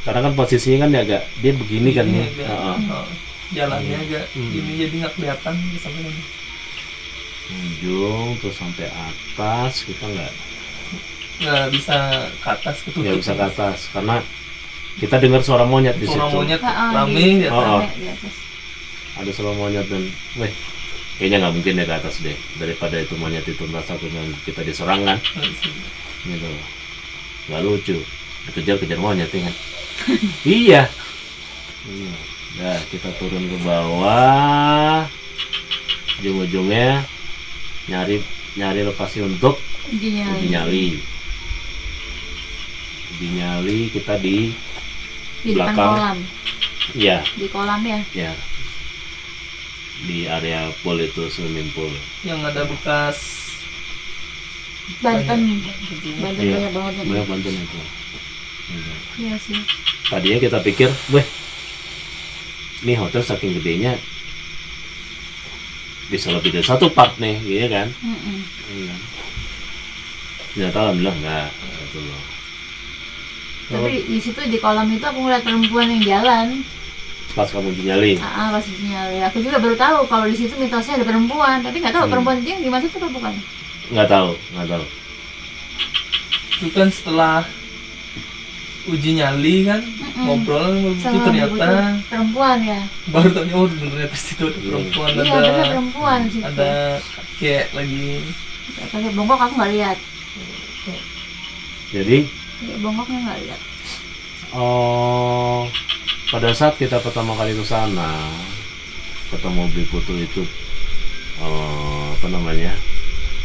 Karena kan posisinya kan dia begini kan Ini nih. agak, Heeh. jalannya agak ini jadi nggak kelihatan sampai ini. Ujung terus sampai atas kita Nggak bisa ke atas, ketutup. nggak bisa ke atas karena kita dengar suara monyet di Suara situ. monyet Ah, rame di- di atas. Oh. Rame di atas. Ada suara monyet dan, weh, kayaknya nggak mungkin ya ke atas deh. Daripada itu monyet itu merasa kita diserang kan, gitu. Nggak lucu, dikejar-kejar monyet ya kan. Iya. Nah, kita turun ke bawah, ujung-ujungnya nyari lokasi untuk Uji nyali. uji nyali. Uji nyali kita di Di depan belakang. kolam. ya Di kolam ya. ya di area pool itu, swimming pool. Yang ada bekas Banten. Banten Iya. banyak banget. ya. Banyak bantuan itu. Iya sih. Tadinya kita pikir, weh, ini hotel saking gedenya bisa lebih dari satu part nih, gitu kan? Mm-mm. Iya. Ternyata alhamdulillah enggak, gitu loh. Tapi di situ di kolam itu aku ngeliat perempuan yang jalan. Pas kamu uji nyali, Pas uji nyali. Aku juga baru tahu kalau di situ mitosnya ada perempuan, tapi nggak tahu perempuan itu yang dimaksud itu apa bukan. nggak tahu. itu kan setelah uji nyali kan ngobrol itu Sama ternyata ibu perempuan ya. baru tahu oh ternyata situ ada perempuan, Iya benar perempuan di situ. ada kayak lagi Pakai bongkok aku nggak lihat. Jadi, Pakai bongkoknya nggak lihat. pada saat kita pertama kali ke sana, ketemu Beli Putu itu, apa namanya?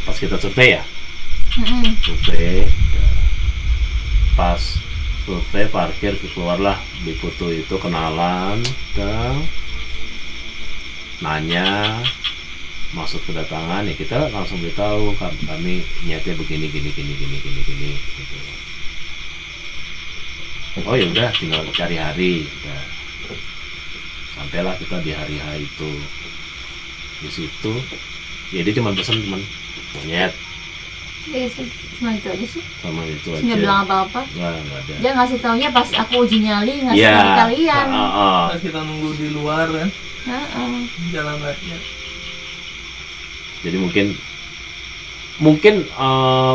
Pas kita survei ya, survei, pas survei parkir keluarlah Beli Putu itu, kenalan, dan nanya maksud kedatangan ya, kita langsung beritahu kami niatnya begini gini gitu. Oh ya udah, tinggal cari hari. Nah, sampailah kita di hari H itu. Di situ ya dia cuma pesan monyet Iya sih, cuma itu aja sih. sama itu aja. Nggak bilang apa-apa. Nggak ada. Dia ngasih taunya pas aku uji nyali, ngasih Iya. tahu ke kalian. pas kita nunggu di luar kan Heeh. jalan aja. Jadi mungkin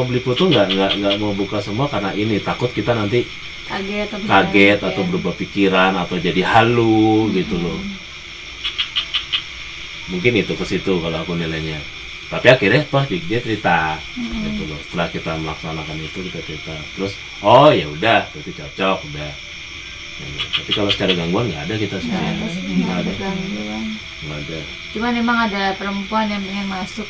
Beli Putu nggak mau buka semua karena ini takut kita nanti kaget atau berubah pikiran atau jadi halu gitu loh. Mungkin itu ke situ kalau aku nilainya. Tapi akhirnya toh dia cerita gitu loh. Setelah kita melaksanakan itu kita cerita. Terus oh ya udah, berarti cocok udah. Tapi kalau secara gangguan nggak ada kita sih. Nggak ada sih, nggak ada gangguan. Nggak ada. Cuman memang ada perempuan yang pengen masuk.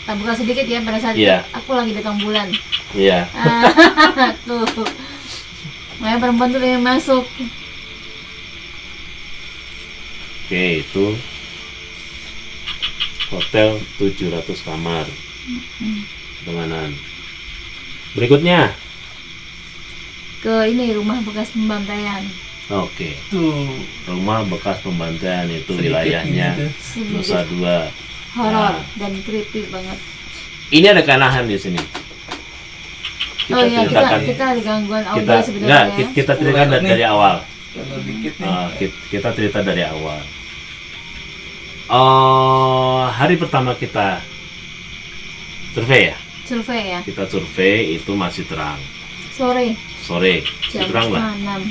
Tak buka sedikit ya pada saat Iya. aku lagi datang bulan. Iya. Tuh. Makanya perempuan tuh pengen masuk. Oke, itu hotel 700 kamar. Penganan. Berikutnya. Ke ini rumah bekas pembantaian. Oke. Tuh Rumah bekas pembantaian itu sedikit wilayahnya ini tuh. Nusa Dua. Horor Nah. dan creepy banget. Ini ada keanehan di sini. Oh iya, ceritakan. kita ada gangguan audio Kita sebenarnya. enggak, Ya. kita ceritakan Boleh dari nih. awal. Kalau dikit nih. Kita cerita dari awal. Hari pertama kita survei ya. Survei ya. Kita survei itu masih terang. Sore Sore, jam terang lah. 6.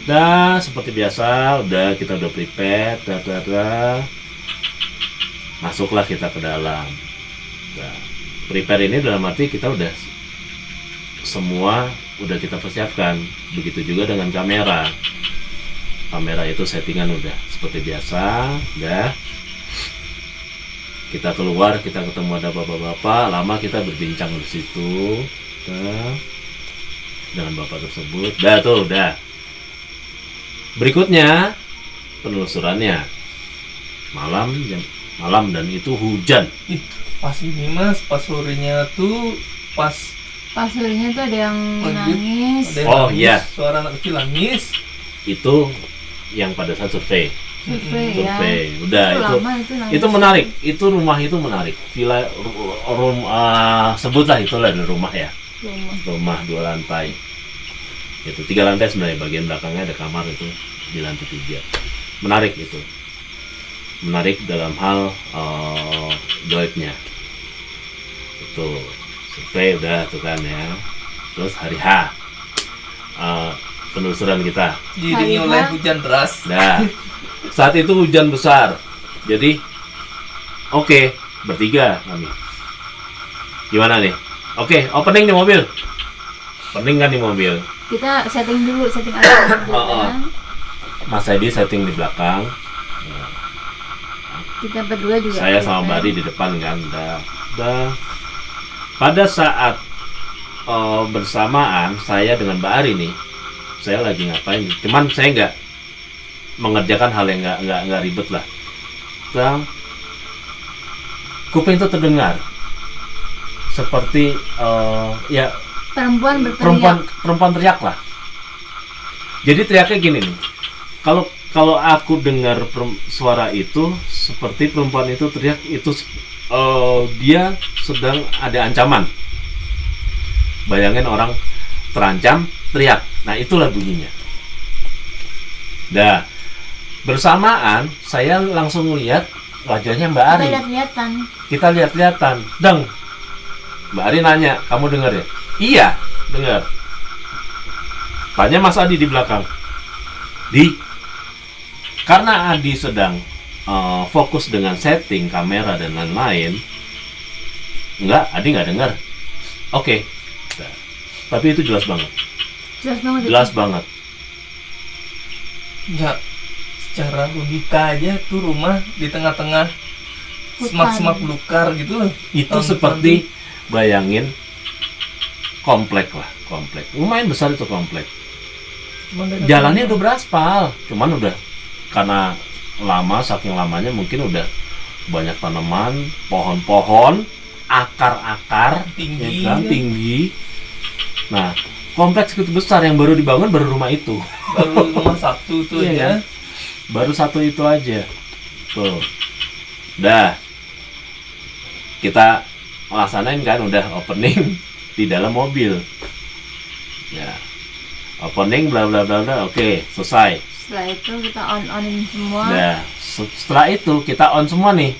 Dah seperti biasa, kita udah prepare, masuklah kita ke dalam. Nah, prepare ini dalam arti kita udah semua udah kita persiapkan. Begitu juga dengan kamera. Kamera itu settingan udah seperti biasa, udah. Kita keluar, kita ketemu ada bapak-bapak, lama kita berbincang di situ. Nah, dengan bapak tersebut, udah. Berikutnya penelusurannya malam dan itu hujan. Ih, pas ini mas, pas sorenya tuh pas Pas sorenya tuh ada yang Maghrib, nangis. ada yang Oh, nangis, iya. suara anak kecil nangis. Itu yang pada saat survei. Survei ya. Survei. Udah itu lama itu nangis. itu menarik. Itu rumah itu menarik. Villa sebutlah itulah di rumah ya. Rumah 2 lantai. Itu 3 lantai sebenarnya, bagian belakangnya ada kamar itu di lantai 3. Menarik itu. Menarik dalam hal gaibnya. Itu survei udah tuh kan ya. Terus hari H penelusuran kita. Diiringi Hari oleh H. hujan deras. Nah, saat itu hujan besar. Jadi oke, bertiga kami. Gimana nih? Oke, opening di mobil. Opening kan di mobil. Kita setting dulu, setting alat dulu Oh. kan. Mas Edi setting di belakang. Kita berdua juga. Saya sama kan. Mbak Adi di depan kan. Udah. Pada saat bersamaan saya dengan Mbak Ari nih, saya lagi ngapain? Cuman saya nggak mengerjakan hal yang nggak ribet lah. Dan kuping itu terdengar seperti ya Perempuan berteriak. perempuan teriak lah. Jadi teriaknya gini nih. Kalau aku dengar suara itu seperti perempuan itu teriak itu dia sedang ada ancaman. Bayangin orang terancam teriak. Nah, itulah bunyinya. Dah. Bersamaan saya langsung lihat wajahnya Mbak Ari. Kita lihat-lihatan. Kita lihat-lihatan. Deng. Mbak Ari nanya, "Kamu dengar ya?" "Iya, dengar." Tanya Mas Adi di belakang. Karena Adi sedang fokus dengan setting kamera dan lain-lain, Adi nggak dengar. Oke. Nah, tapi itu jelas banget. Jelas banget. Jelas banget. Ya, secara logika aja tuh rumah di tengah-tengah Hutan. semak-semak belukar gitu loh. Itu seperti bayangin komplek lah, komplek. Lumayan besar itu komplek. Cuman ada Jalannya udah beraspal, cuman udah karena lama, saking lamanya mungkin udah banyak tanaman, pohon-pohon, akar-akar Tinggi, ya kan, ya. tinggi. Nah, kompleks itu besar yang baru dibangun baru rumah itu. baru rumah satu tuh Iya ya. kan? Baru satu itu aja. Tuh. Dah. Kita laksanain kan udah opening di dalam mobil. Ya. Opening bla bla bla bla. Oke, selesai. Setelah itu kita on-onin semua. Nah, setelah itu kita on semua nih.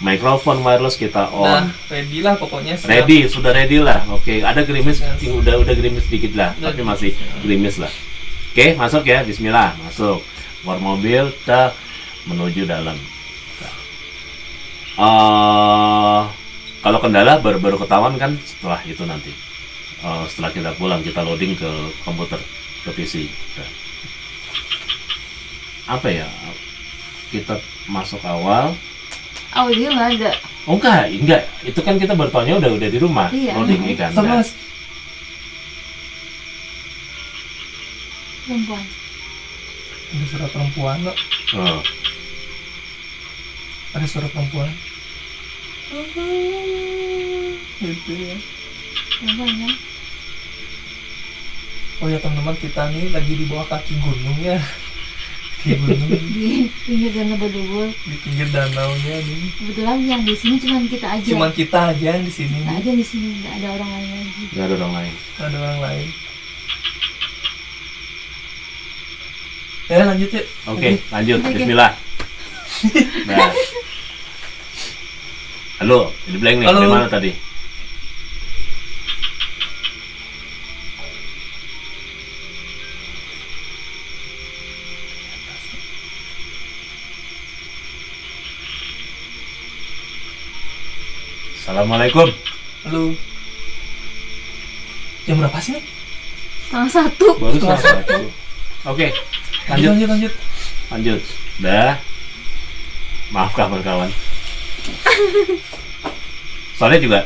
Mikrofon wireless kita on. Nah, ready lah pokoknya. siap. Ready, sudah ready lah. Oke, ada gerimis, udah gerimis dikit lah, tapi masih gerimis lah. Oke, masuk ya. Bismillah, masuk. Keluar mobil, kita menuju dalam. Kalau kendala baru ketahuan kan setelah itu nanti. Setelah kita pulang, kita loading ke komputer, ke PC. Nah. Apa ya? Kita masuk awal. Audio nggak ada. Oh enggak. Itu kan kita baru tahunya udah di rumah. Iya. Loading ya kan. Stop, Nah, Mas. Perempuan. Ada suara perempuan, no. oh. Ada suara perempuan. Gitu ya. Perempuan kan? Oh ya teman-teman, kita nih lagi di bawah kaki gunung ya. Kaki gunung Di pinggir danau Bedugul. di pinggir danaunya nih. Kebetulan yang di sini cuma kita aja. Cuman kita aja yang di sini Kita nih. aja di sini, nggak ada orang lain lagi. Nggak ada orang lain. Nggak ada orang lain. Ya lanjut ya. Oke, lanjut. Oke. Bismillah. Nah. Halo, ini blank nih. Halo. Dari mana tadi? Assalamualaikum. Halo. Jam berapa sih nih? Setengah satu. Baru setengah satu. Oke, lanjut. lanjut. Dah. Maaf kawan-kawan. Soalnya juga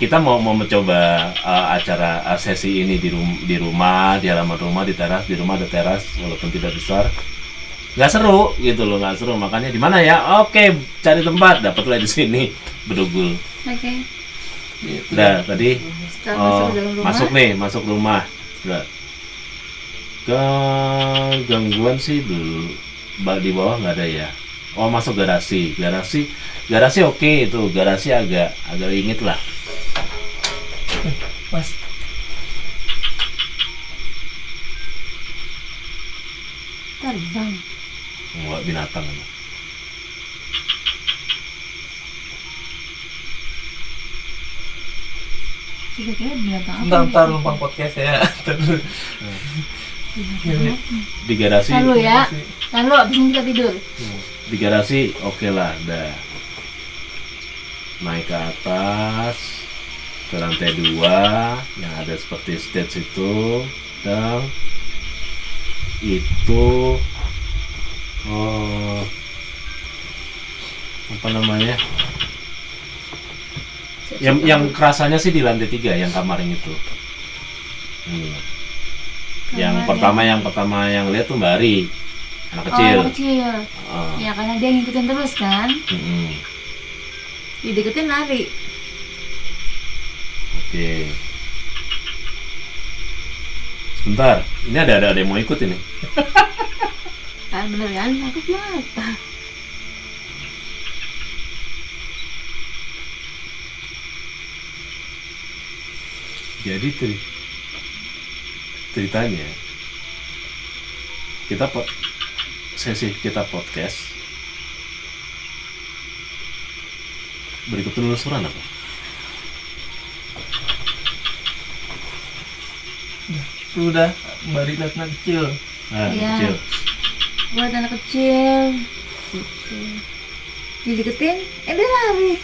kita mau mencoba acara sesi ini di rumah, di halaman rumah, di teras, di rumah ada teras walaupun tidak besar. Nggak seru gitu loh, nggak seru. Makanya di mana ya? Oke, cari tempat, dapatlah di sini Bedugul. Oke. Gitu. Udah tadi Setelah masuk ke dalam rumah. masuk rumah. Udah. Ke gangguan sih belum, di bawah nggak ada ya. Oh, masuk garasi oke, itu garasi agak ringit lah. Mas, Terbang. Nggak binatang. Kira-kira binatang apa? ntar numpang podcast ya. Terus Binatang apa? Di garasi, Lalu ya. Lalu abis ini kita tidur. di garasi oke lah, dah. Naik ke atas ke lantai 2 yang ada seperti stage itu, dan itu apa namanya? Yang kerasanya sih di lantai 3 yang kamar yang itu. Yang pertama yang lihat tuh Mbak Ari, anak kecil. Oh, kecil. Ah, Ya karena dia ngikutin terus kan. mm-mm. Dideketin lari. Oke. Sebentar, ini ada yang mau ikut ini. Kan bener kan? Aku kenapa? Jadi ceritanya sesi kita podcast berikut penelusuran apa? udah Mbak Rita anak kecil. Iya. Kecil. Buat anak kecil. Gitu. Dideketin, dia lari.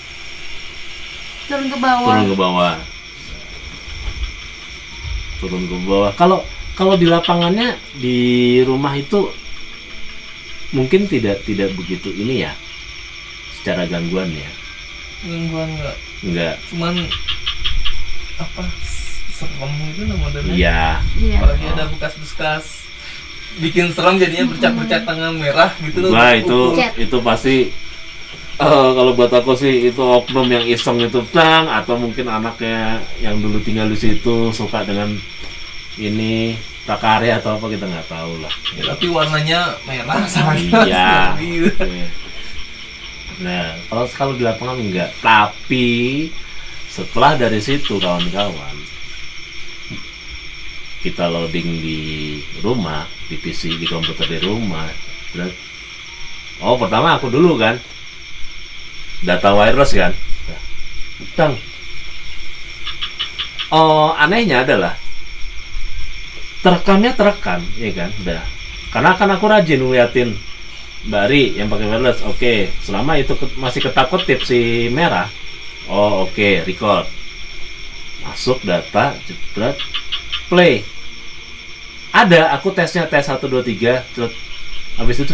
Turun ke bawah. Turun ke bawah. Kalau di lapangannya di rumah itu mungkin tidak begitu ini ya, secara gangguan ya. Gangguan Enggak. cuman apa serem gitu lah modelnya. Iya. Iya. Apalagi ada bekas-bekas bikin serem, jadinya bercak-bercak tangan merah gitu loh. Wah, Pukul. itu pasti kalau buat aku sih itu oknum yang iseng itu atau mungkin anaknya yang dulu tinggal di situ suka dengan ini prakarya atau apa, kita nggak tahu lah. Ya, tapi warnanya merah sama Iya. gitu. Nah, kalau di lapangan enggak. Tapi setelah dari situ kawan-kawan, kita loading di rumah, di PC, di komputer di rumah. Pertama aku dulu kan, data wireless kan. Anehnya adalah terekam, ya kan, udah. Karena kan aku rajin ngeliatin Mbak Ri yang pakai wireless. Oke, selama itu masih ketap-ketip si merah. Oke, record. Masuk data, jebret, play. Ada, aku tesnya tes 1 2 3, terus habis itu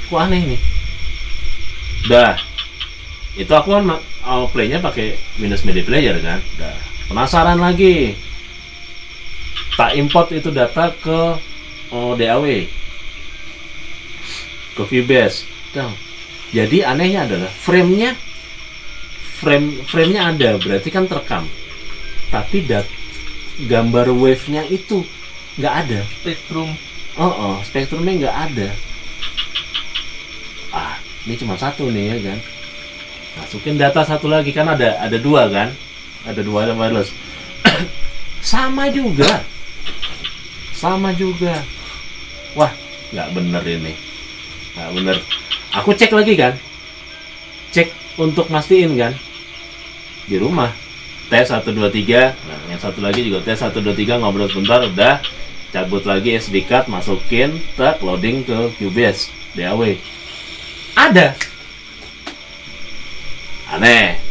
kok aneh nih. Udah, Itu aku kan playnya pakai Windows Media Player kan. Udah penasaran lagi. Tak import itu data ke DAW, ke Cubase. Tuh. Jadi anehnya adalah frame-nya ada, berarti kan terekam. Tapi gambar wave-nya itu nggak ada. Spektrum. Spektrumnya nggak ada. Ini cuma satu nih ya kan. Masukin data satu lagi kan ada dua kan, ada dua wireless. sama juga. Wah, nggak bener ini, nggak bener. Aku cek lagi kan, cek untuk mastiin kan di rumah. Tes 1 2 3. Nah, yang satu lagi juga tes 1 2 3, ngobrol sebentar, udah cabut lagi SD card, masukin, loading ke Cubase DAW. Ada. Aneh.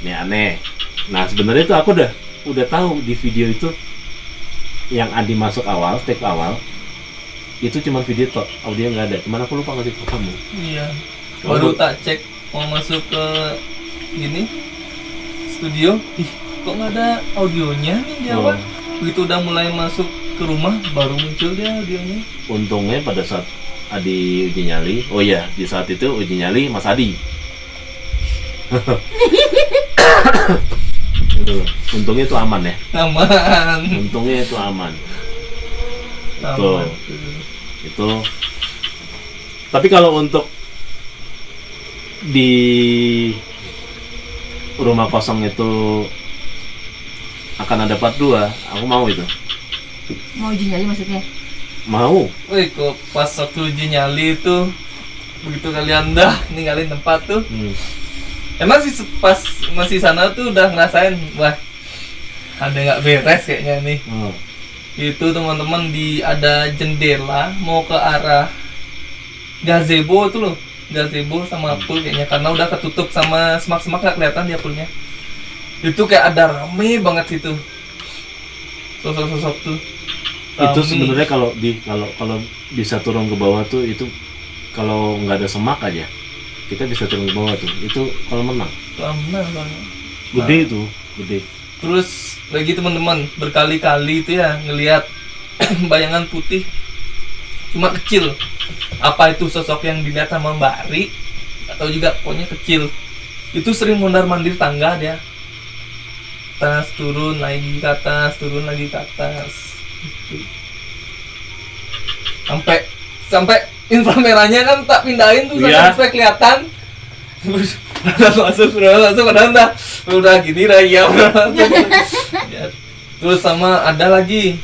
Nah, sebenarnya itu aku udah tahu di video itu yang Adi masuk awal, take awal. Itu cuma video tok, audio nggak ada. Cuman aku lupa ngasih tahu kamu. Iya. Baru tak cek mau masuk ke gini studio, kok nggak ada audionya nih di awal. Begitu udah mulai masuk ke rumah baru muncul dia audionya. Untungnya pada saat Adi uji nyali, di saat itu uji nyali Mas Adi. Untungnya itu aman ya. Aman. Untungnya itu aman. Aman. Itu. Tapi kalau untuk di rumah kosong itu akan ada part 2, aku mau itu. Mau uji nyali maksudnya? Mau. Wih, kok pas waktu uji nyali itu begitu kalian dah ninggalin tempat tuh, emang sih pas masih sana tuh udah ngerasain, wah ada nggak beres kayaknya nih. Itu teman-teman ada jendela mau ke arah gazebo tuh loh, gazebo sama pool kayaknya, karena udah ketutup sama semak-semak, nggak kelihatan dia poolnya. Itu kayak ada rame banget situ, sosok-sosok tuh. Itu sebenarnya kalau bisa turun ke bawah tuh, itu kalau nggak ada semak aja kita bisa turun ke bawah tuh, itu kalau menang. Gede itu, gede. Terus lagi teman-teman berkali-kali itu ya ngelihat bayangan putih cuma kecil. Apa itu sosok yang dilihat sama Mbak Ri atau juga pokoknya kecil. Itu sering mondar-mandir tangga dia. Atas turun lagi ke atas, turun lagi ke atas. Gitu. Sampai inframerahnya kan tak pindahin tuh sampai kelihatan. masuk padahal udah gini raya. Terus sama ada lagi,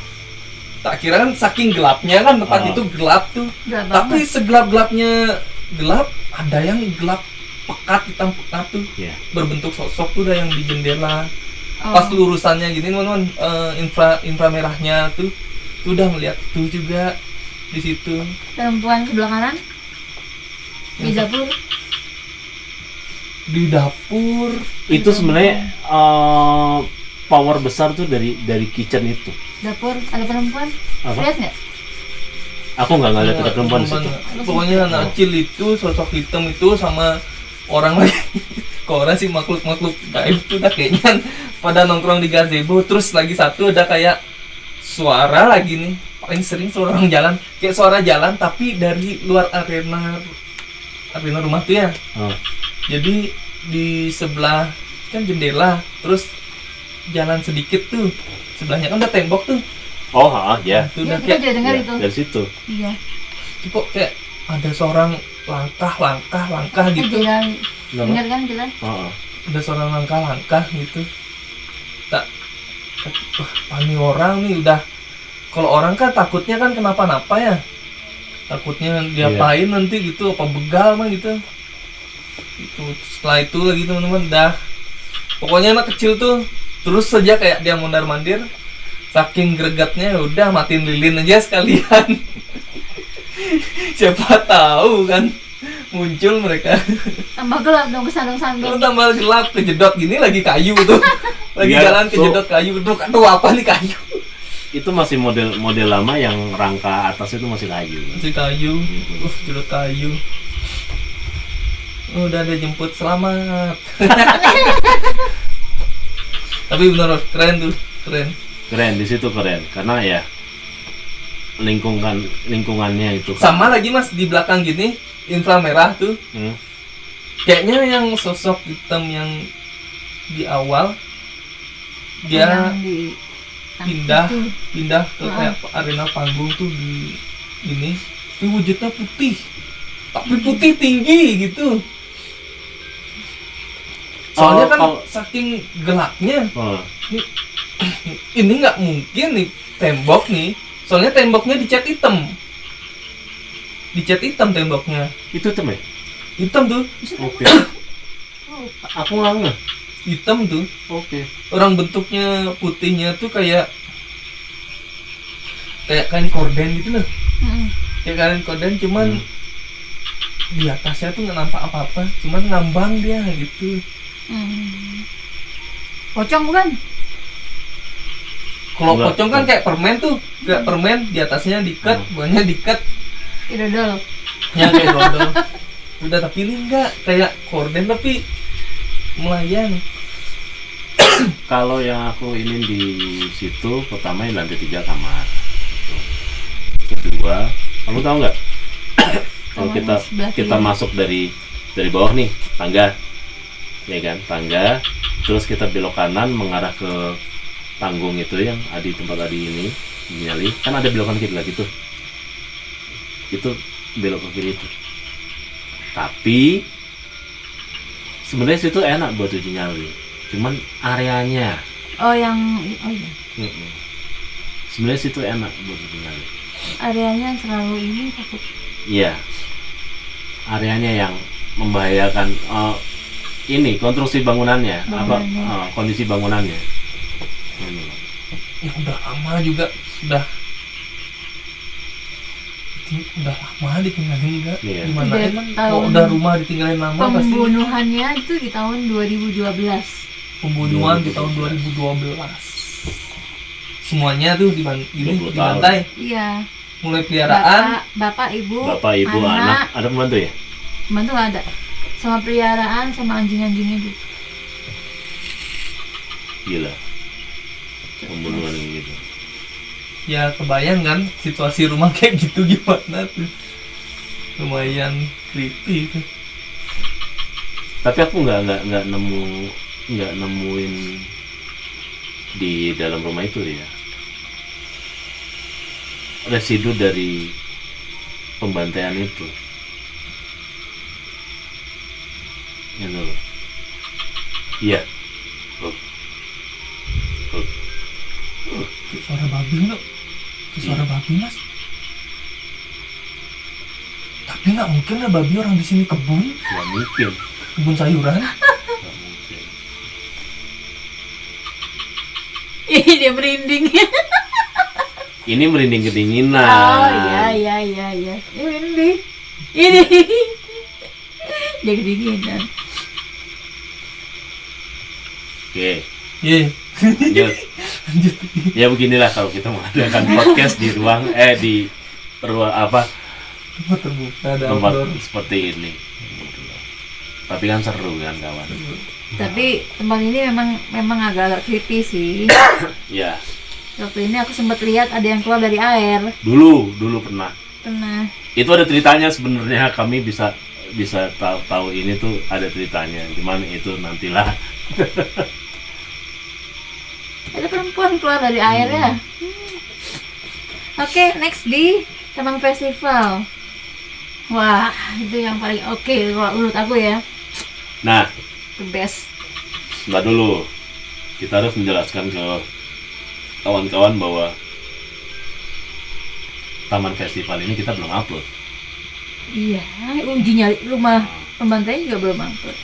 tak kira kan saking gelapnya kan tempat itu gelap tuh. Tapi segelap-gelapnya gelap, ada yang gelap pekat, hitam pekat tuh. Berbentuk sosok tuh, ada yang di jendela. Pas lurusannya gini teman-teman, inframerahnya tuh udah melihat tuh juga di situ. Perempuan sebelah kanan di dapur. Di dapur itu sebenarnya power besar tuh dari kitchen itu. Dapur ada perempuan. Lihat nggak? Aku nggak ngeliat ada perempuan di situ. Pokoknya anak kecil itu, sosok hitam itu sama orang lagi. Orang sih makhluk gaib tuh dah kayaknya pada nongkrong di gazebo. Terus lagi satu ada kayak suara lagi nih, paling sering suara orang jalan, kayak suara jalan tapi dari luar arena rumah tuh ya. Jadi di sebelah kan jendela, terus jalan sedikit tuh, sebelahnya kan udah tembok tuh. Ya. Itu udah kita juga dengar itu. Dari situ. Iya. Itu kok kayak ada seorang langkah gitu. Dengar kan jalan? Ada seorang langkah gitu. Ini orang nih udah. Kalau orang kan takutnya kan kenapa-napa ya. Takutnya diapain nanti gitu, apa begal mah gitu. Itu setelah itu lagi teman-teman dah. Pokoknya anak kecil tuh terus saja kayak dia mondar-mandir. Saking gregetnya udah matiin lilin aja sekalian. Siapa tahu kan muncul mereka. Tambah gelap dong, kesandung-sandung. Tambah gelap, kejedot gini lagi kayu tuh. Lagi jalan kejedot kayu. Aduh apa nih kayu? Itu masih model lama yang rangka atas itu masih kayu. Masih kayu. Jedot kayu. Udah ada jemput, selamat. Tapi bener keren tuh, keren. Keren di situ keren karena ya lingkungannya itu kan. Sama lagi Mas di belakang gini inframerah tuh. Kayaknya yang sosok hitam yang di awal dia Yang di pindah itu. pindah ke kayak arena panggung tuh di ini. Itu wujudnya putih. Tapi putih tinggi gitu. Soalnya kan kalau- saking gelapnya. Oh, Ini nggak mungkin nih tembok nih. Soalnya temboknya dicat hitam. Dicat hitam temboknya. itu tem ya? Hitam tuh. Oke. Aku nggak ngeh. Hitam tuh. Oke. Orang bentuknya putihnya tuh kayak kain korden gitu loh. Mm. Kayak kain korden cuman di atasnya tuh nggak nampak apa-apa. Cuman ngambang dia gitu. Pocong bukan? Kalau Enggak. pocong kan kayak permen tuh. Kayak permen di atasnya diikat, bawahnya diikat. Dodol. Ya kayak dodol. Udah tapi ini enggak kayak korden tapi melayang. Kalau yang aku ini di situ pertama yang lantai 3 kamar. Kedua, kamu tahu nggak? Kalau Kamar kita di sebelah kita kiri. masuk dari bawah nih tangga, ya kan tangga. Terus kita belok kanan mengarah ke panggung itu yang ada di tempat tadi ini nyali. Kan ada belokan kiri lagi tuh. Itu belok ke kiri itu. Tapi sebenarnya situ enak buat uji nyali. Cuman areanya. Oh iya. Sebenarnya situ enak buat uji nyali. Areanya terlalu ini takut. Iya. Areanya yang membahayakan ini konstruksi bangunannya, Bangunannya. kondisi bangunannya. Ini. Ya udah lama juga udah lama ditinggalin enggak? Iya. Gimana Udah emang tahun- kalau udah rumah ditinggalin lama pasti Pembunuhannya itu di tahun 2012. pembunuhan di tahun 2012. Semuanya tuh di 20 dibantai. Iya. Mulai peliharaan, Bapak, ibu, Bapak, ibu, anak, ada pembantu ya? Pembantu nggak ada. Sama peliharaan, sama anjing-anjingnya itu. Gila. Pembunuhan kayak gitu. ya kebayang kan situasi rumah kayak gitu gimana tuh. Lumayan creepy itu. Tapi aku nggak nemuin di dalam rumah itu ya residu dari pembantaian itu. Ini loh. Iya. Oh. Oh. Kayak suara babi nggak? Kayak suara babi mas. Tapi nggak mungkin lah babi orang di sini kebun sayuran. Nggak mungkin. Ih, dia merinding. Ini merinding kedinginan. Oh iya. Ini merinding. Ini. Dia kedinginan. Oke. Iya. Lanjut. Lanjut. Ya beginilah kalau kita mengadakan podcast di ruang apa Tempat terbuka ada tempat outdoor. seperti ini. Tapi kan seru kan kawan. Tapi tempat ini memang agak-agak creepy sih. Ya, Waktu ini aku sempat lihat ada yang keluar dari air. dulu pernah. Pernah. Itu ada ceritanya sebenarnya, kami bisa tahu ini tuh ada ceritanya. Cuman itu nantilah. Ada perempuan keluar dari air ya. Oke, next di Kemang Festival. Wah, itu yang paling oke kalau menurut aku ya. Nah, The best. sebentar dulu. Kita harus menjelaskan ke kawan-kawan bahwa Taman Festival ini kita belum upload. Iya, uji nyali rumah pembantaian juga belum upload.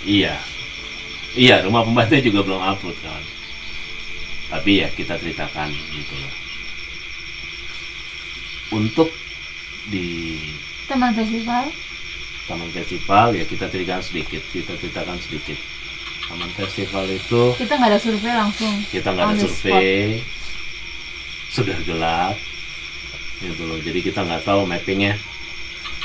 Iya, rumah pembantai juga belum upload kawan. Tapi ya kita ceritakan gitu loh. Untuk di Taman Festival. Taman Festival ya kita ceritakan sedikit. Taman Festival itu Kita nggak ada survei langsung. kita nggak On ada the survei, sudah gelap gitu loh. Jadi kita nggak tahu mappingnya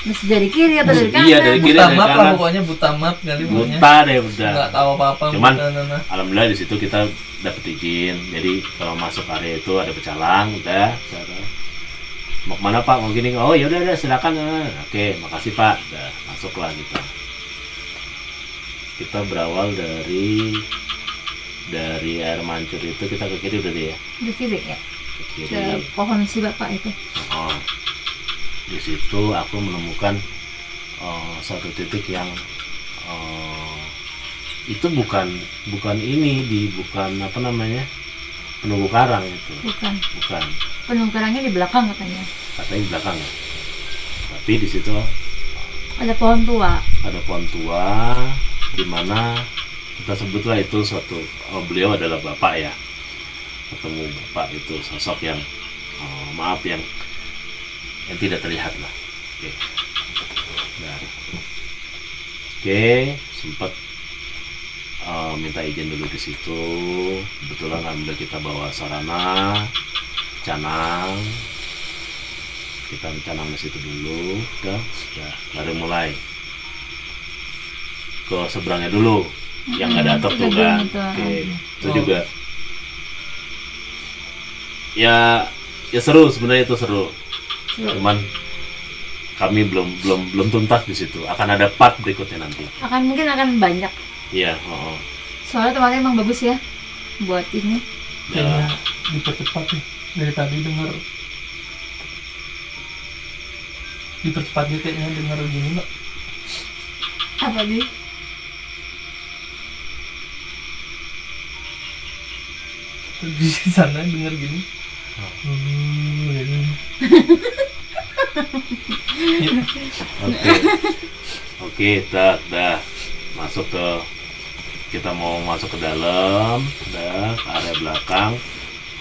Mesti dari kiri atau dari kanan? Iya, dari kiri. Buta map lah kanan. pokoknya, buta map kali pokoknya. Buta deh udah. Nggak tahu apa-apa. Cuman buta, nah. alhamdulillah di situ kita dapet izin. Jadi kalau masuk area itu ada pecalang, udah. Mau kemana Pak? Mau gini? Oh ya udah silakan. Oke, makasih Pak. Udah masuklah kita. Kita berawal dari air mancur itu kita ke kiri udah deh ya. Di kiri ya. Ke kiri. Ke pohon si bapak itu. Oh. Di situ aku menemukan satu titik yang itu bukan bukan apa namanya, penunggu karang itu. Bukan. Bukan. Penunggu karangnya di belakang katanya. Katanya di belakang ya. Tapi di situ Ada pohon tua. ada pohon tua di mana kita sebutlah itu suatu beliau adalah bapak ya. Ketemu bapak itu sosok yang maaf yang tidak terlihat lah. Oke. Nah. Oke, sempat minta izin dulu di situ. Kebetulan alhamdulillah kita bawa sarana canang. Kita canang di situ dulu. Udah, baru mulai ke seberangnya dulu. Yang nggak ada atap tuh kan. Oke, itu juga. Ya seru sebenarnya, itu seru. Cuman kami belum tuntas di situ. Akan ada part berikutnya nanti. Mungkin akan banyak. Iya. Soalnya tempatnya emang bagus ya buat ini. Kayaknya dipercepat nih. Dari tadi dengar dipercepat dia kayaknya dengar gini Mbak. Apa nih? Di sana dengar gini. Oke, dah masuk ke, kita mau masuk ke dalam, dah ke area belakang.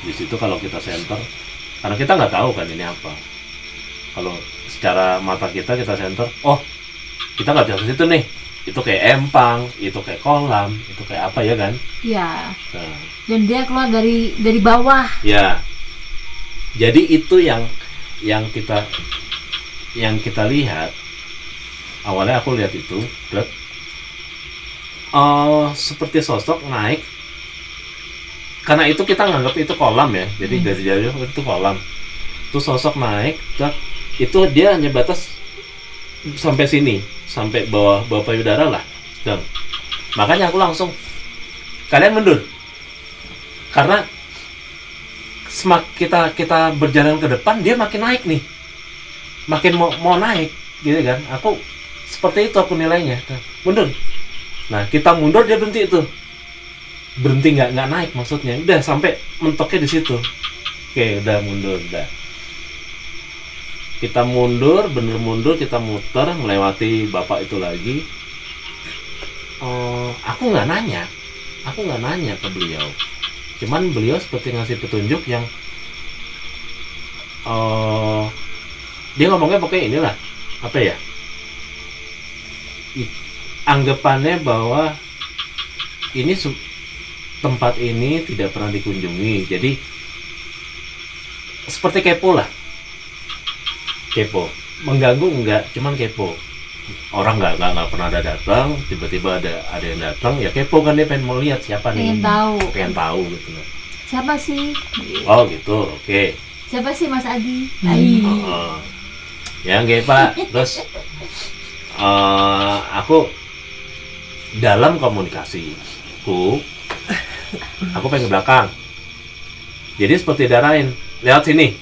Di situ kalau kita center, karena kita nggak tahu kan ini apa. Kalau secara mata kita center, oh kita nggak bisa ke situ nih. Itu kayak empang, itu kayak kolam, itu kayak apa ya kan? Iya. Nah, Dan dia keluar dari bawah. ya. Jadi itu yang kita lihat. Awalnya aku lihat itu, seperti sosok naik. Karena itu kita nganggap itu kolam ya, jadi dari jauh itu kolam. Itu sosok naik, itu dia hanya batas sampai sini, sampai bawah payudara lah. Dan makanya aku langsung, kalian mundur, karena semakin kita berjalan ke depan dia makin naik nih, makin mau naik gitu kan. Aku seperti itu aku nilainya, mundur. Nah kita mundur dia berhenti itu, berhenti nggak naik maksudnya, udah sampai mentoknya di situ. Oke, udah mundur, udah kita mundur, bener mundur, kita muter melewati bapak itu lagi. Aku nggak nanya ke beliau, cuman beliau seperti ngasih petunjuk yang dia ngomongnya pokoknya inilah apa ya, anggapannya bahwa ini tempat ini tidak pernah dikunjungi, jadi seperti kepo lah, kepo, mengganggu enggak, cuman kepo. Orang nggak pernah ada datang, tiba-tiba ada yang datang, ya kepo kan, dia pengen mau lihat siapa nih, pengen tahu gitu. Siapa sih? Oh gitu, oke. Siapa sih Mas Adi? Ya nggak Pak. Terus aku dalam komunikasiku, aku pengen ke belakang. Jadi seperti darahin, lewat sini.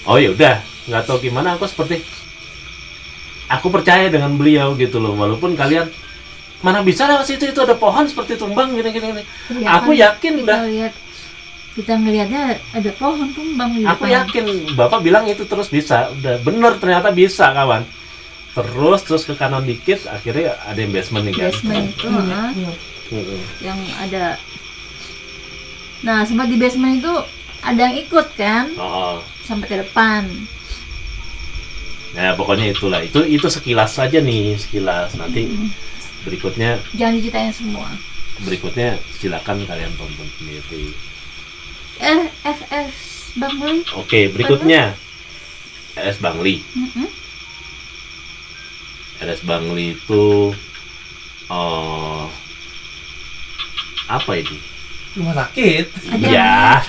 Oh ya udah, nggak tahu gimana, aku percaya dengan beliau gitu loh, walaupun kalian mana bisa lewat situ, itu ada pohon seperti tumbang gini. Ya, aku yakin kita ngelihatnya ada pohon tumbang gitu. Aku yakin Bapak bilang itu terus bisa, udah bener ternyata bisa kawan. Terus ke kanan dikit, akhirnya ada yang basement nih kan. Basement itu, yang ada. Nah, sempat di basement itu ada yang ikut kan, sampai ke depan. Nah, pokoknya itulah, itu sekilas saja nih, sekilas. Nanti berikutnya jangan diceritain semua. Berikutnya silakan kalian tonton sendiri. FS Bangli. Oke, berikutnya RS Bangli. RS Bangli itu apa ini? Rumah sakit. Ada Ya,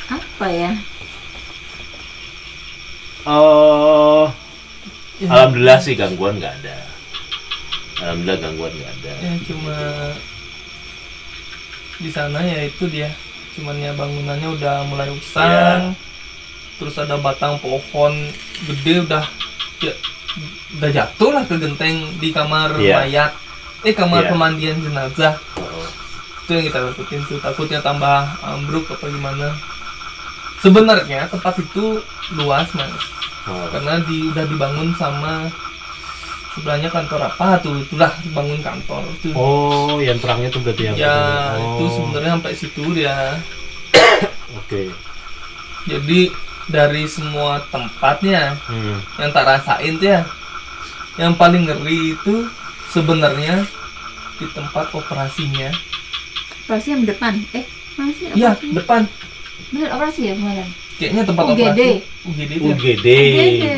apa ya? alhamdulillah sih gangguan nggak ada. Alhamdulillah gangguan nggak ada. Ya cuma di sana ya itu dia, cuman ya bangunannya udah mulai usang. Terus ada batang pohon gede udah jatuh lah ke genteng di kamar Iya. mayat, kamar Iya. pemandian jenazah. Oh, Itu yang kita takutin tuh, takutnya tambah ambruk apa gimana. Sebenarnya tempat itu luas mas, oh. karena udah dibangun sama sebelahnya kantor apa tuh, itulah bangun kantor tuh. Oh, yang terangnya tuh berarti yang Ya oh. itu sebenarnya sampai situ dia. Oke. Jadi dari semua tempatnya Hmm. yang tak rasain tuh ya, yang paling ngeri itu sebenarnya di tempat operasinya. Operasi yang depan. Mana sih Iya operasinya? depan, Bener operasi ya kemarin? kayaknya tempat UGD. operasi UGD itu ya. UGD.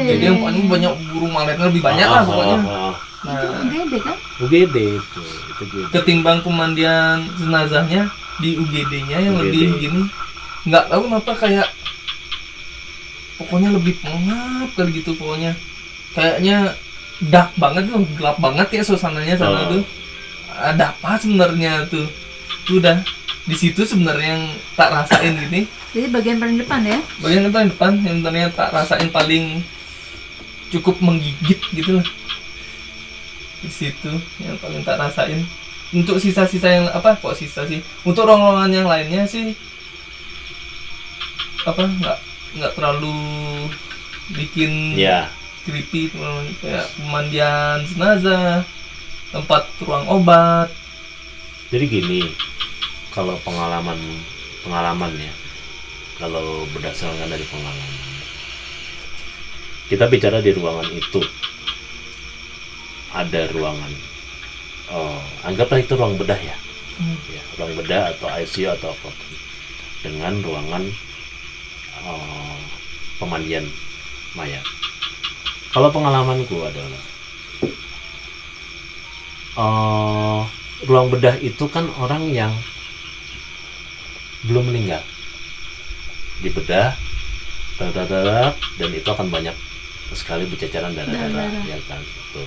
Jadi yang pokoknya banyak burung maletnya lebih banyak lah pokoknya. Ah. Itu Nah, UGD kan? UGD itu UGD. ketimbang pemandian jenazahnya di UGD-nya yang UGD. lebih gini, nggak tahu kenapa kayak pokoknya lebih pengap kali gitu pokoknya, kayaknya dark banget loh, gelap banget ya suasananya sana Oh. tuh. Ada apa sebenarnya tuh udah di situ sebenarnya yang tak rasain gini, Jadi bagian paling depan ya? bagian yang depan yang ternyata tak rasain paling cukup menggigit gitu lah, di situ yang paling tak rasain. Untuk sisa-sisa yang apa kok sisa sih, untuk ruangan yang lainnya sih apa nggak terlalu bikin Ya. creepy, kayak pemandian jenazah, tempat ruang obat. Jadi gini, kalau pengalaman ya, kalau berdasarkan dari pengalaman, kita bicara di ruangan itu ada ruangan, anggaplah itu ruang bedah ya, ya ruang bedah atau ICU atau apa, dengan ruangan pemandian mayat. Kalau pengalamanku adalah ruang bedah itu kan orang yang belum meninggal dibedah, dan itu akan banyak sekali berceceran darah-darah, Darah. ya kan itu.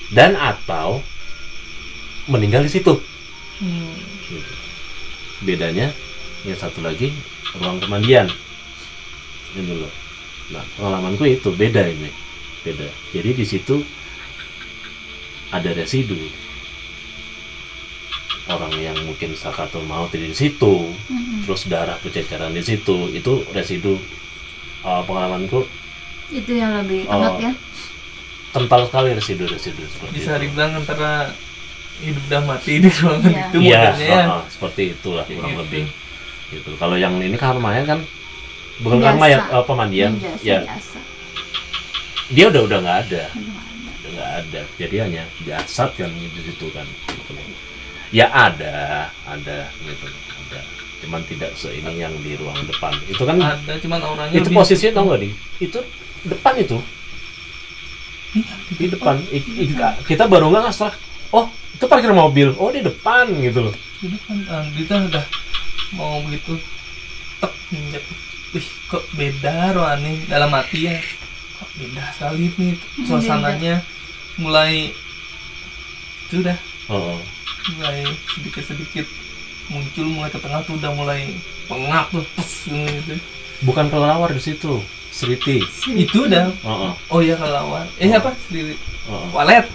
Dan atau meninggal di situ. Gitu. Bedanya yang satu lagi ruang pemandian ini loh. Nah pengalamanku itu beda ini, beda. Jadi di situ ada residu orang yang mungkin sakaratul maut di situ, terus darah berceceran di situ, itu residu. Pengalamanku Itu yang lebih hangat ya? kental sekali residu-residu seperti Bisa itu. dibilang antara hidup dan mati di ruangan Iya. itu Iya, modelnya ya. seperti itulah Kayak kurang gitu. lebih. Gitu. Kalau yang ini kamar mayat kan bukan kamar Biasa. mayat, pemandian, Biasa, ya biasa. dia udah nggak ada, Aduh, ada. udah nggak ada. Jadi hanya jasad kan di situ kan. Gitu. Ya ada gitu, ada. Cuman tidak seini yang di ruang depan. Itu kan Ada cuman auranya itu lebih- posisinya tau nggak di? Itu depan itu. Di depan. Kita baru nggak setelah. Oh itu parkir mobil. Oh di depan gitu loh. di depan. Kita udah mau begitu tek injek. Wih kok beda ruangan dalam hati ya, kok beda sekali nih suasananya. Mulai itu udah Oh. mulai sedikit-sedikit muncul, mulai ke tengah tuh udah mulai pengap tuh pes, gitu. Bukan kelelawar di situ, Sriti. Itu udah Oh, oh ya kelawar apa Sri oh. walet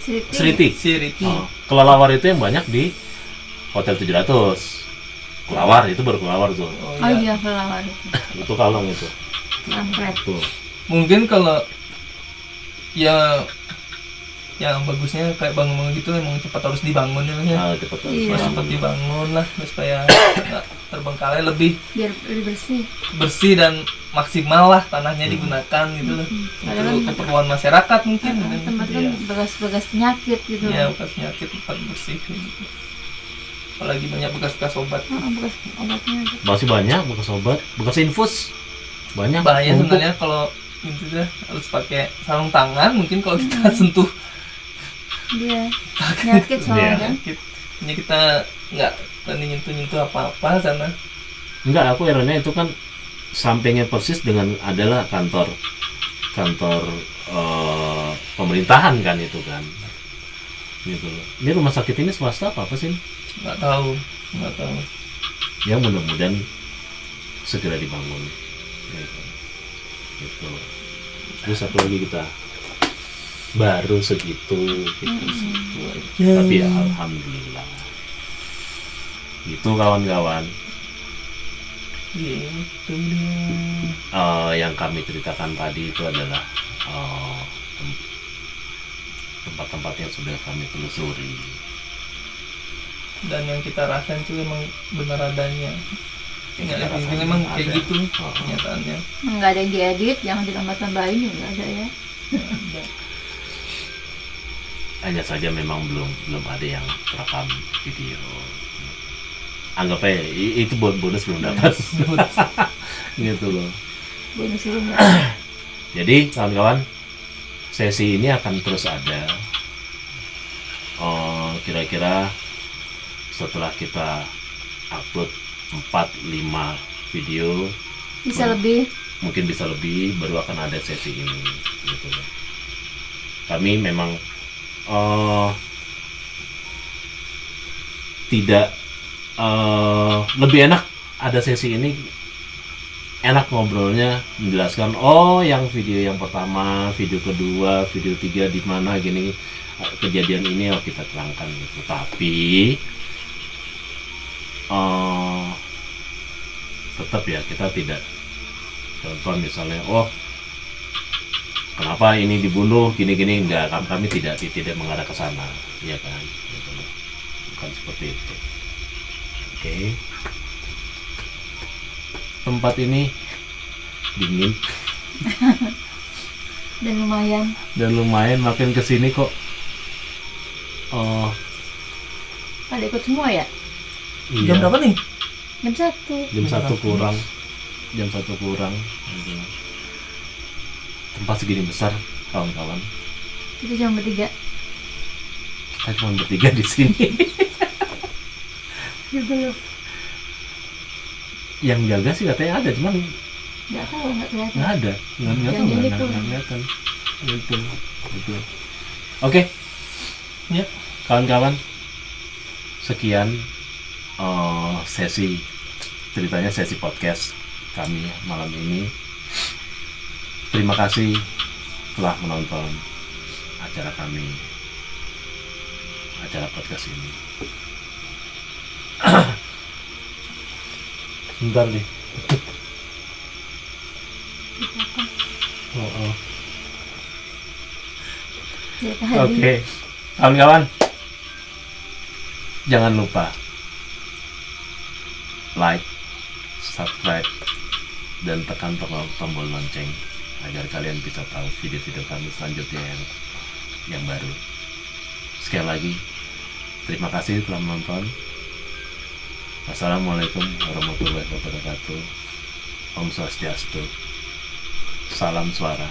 Sriti. Siriti. Oh. Kelelawar itu yang banyak di Hotel 700. Kelelawar itu baru kelelawar tuh. Oh, Oh iya. iya, kelawar itu. Itu kalong itu. Kampret. Tuh. Mungkin kalau ya yang bagusnya kayak bangun gitu emang cepat harus dibangun ya Mas, ya. Nah, cepet Iya. Harus cepat dibangun lah supaya nggak terbengkalai, lebih Biar lebih bersih. bersih dan maksimal lah tanahnya digunakan gitu loh Padahal untuk kan keperluan masyarakat mungkin. tempat kan Iya. bekas-bekas penyakit gitu. Ya bekas penyakit tempat bersih gitu. Apalagi banyak bekas-bekas obat. Bekas obatnya. Masih banyak bekas obat, bekas infus. Banyak. Bahaya Numpuk. sebenarnya kalau intinya harus pakai sarung tangan, mungkin kalau kita sentuh Dia nyakit soalnya. sakit. Ini kita nggak berani nyentuh apa-apa sana. Enggak, aku herannya itu kan sampingnya persis dengan adalah kantor pemerintahan kan itu kan. Gitu loh. Ini rumah sakit ini swasta apa sih? Nggak tahu. Ya mudah-mudahan segera dibangun. Gitu. Terus satu lagi kita baru segitu aja. Tapi ya, alhamdulillah. Gitu kawan-kawan. Gitu dia. Yang kami ceritakan tadi itu adalah tempat-tempat yang sudah kami telusuri. Dan yang kita rasain itu emang benar adanya. Yang Nggak kita ada rasain memang ada. kayak gitu Oh. kenyataannya. Nggak ada yang diedit, jangan ditambah-tambahin juga nggak ada ya. Ada. Hanya saja memang belum ada yang terekam video. Anggap aja itu bonus belum dapat. Gitu loh. Bonus rumah. Jadi kawan-kawan, sesi ini akan terus ada. Kira-kira setelah kita upload 4-5 video, Bisa lebih. mungkin bisa lebih, baru akan ada sesi ini gitu loh. Kami memang tidak lebih enak ada sesi ini, enak ngobrolnya, menjelaskan yang video yang pertama, video kedua, video 3 di mana gini kejadian ini kita terangkan gitu. Tapi tetap ya kita tidak, contoh misalnya kenapa ini dibunuh gini-gini, enggak, kami tidak mengarah ke sana, ya kan, gitu loh. Bukan seperti itu. Oke. Tempat ini dingin Dan lumayan makin kesini kok pada ikut semua ya. iya, Jam berapa nih? Jam 1. jam 1 kurang gitu. Tempat segini besar kawan-kawan, Itu jam 3. kita cuma bertiga di sini. Gitu loh. Yang jaga sih katanya ada, cuman Nggak tahu, nggak kelihatan. nggak ada, nggak tahu, Jangan nggak gitu. kelihatan gitu. Oke Ya. kawan-kawan, sekian sesi ceritanya, sesi podcast kami malam ini. Terima kasih telah menonton acara kami, acara podcast ini. Bentar deh. Ya, tadi. Oke, kawan-kawan, jangan lupa like, subscribe, dan tekan tombol lonceng agar kalian bisa tahu video-video kami selanjutnya yang baru. Sekali lagi, terima kasih telah menonton. Wassalamualaikum warahmatullahi wabarakatuh. Om Swastiastu. Salam suara.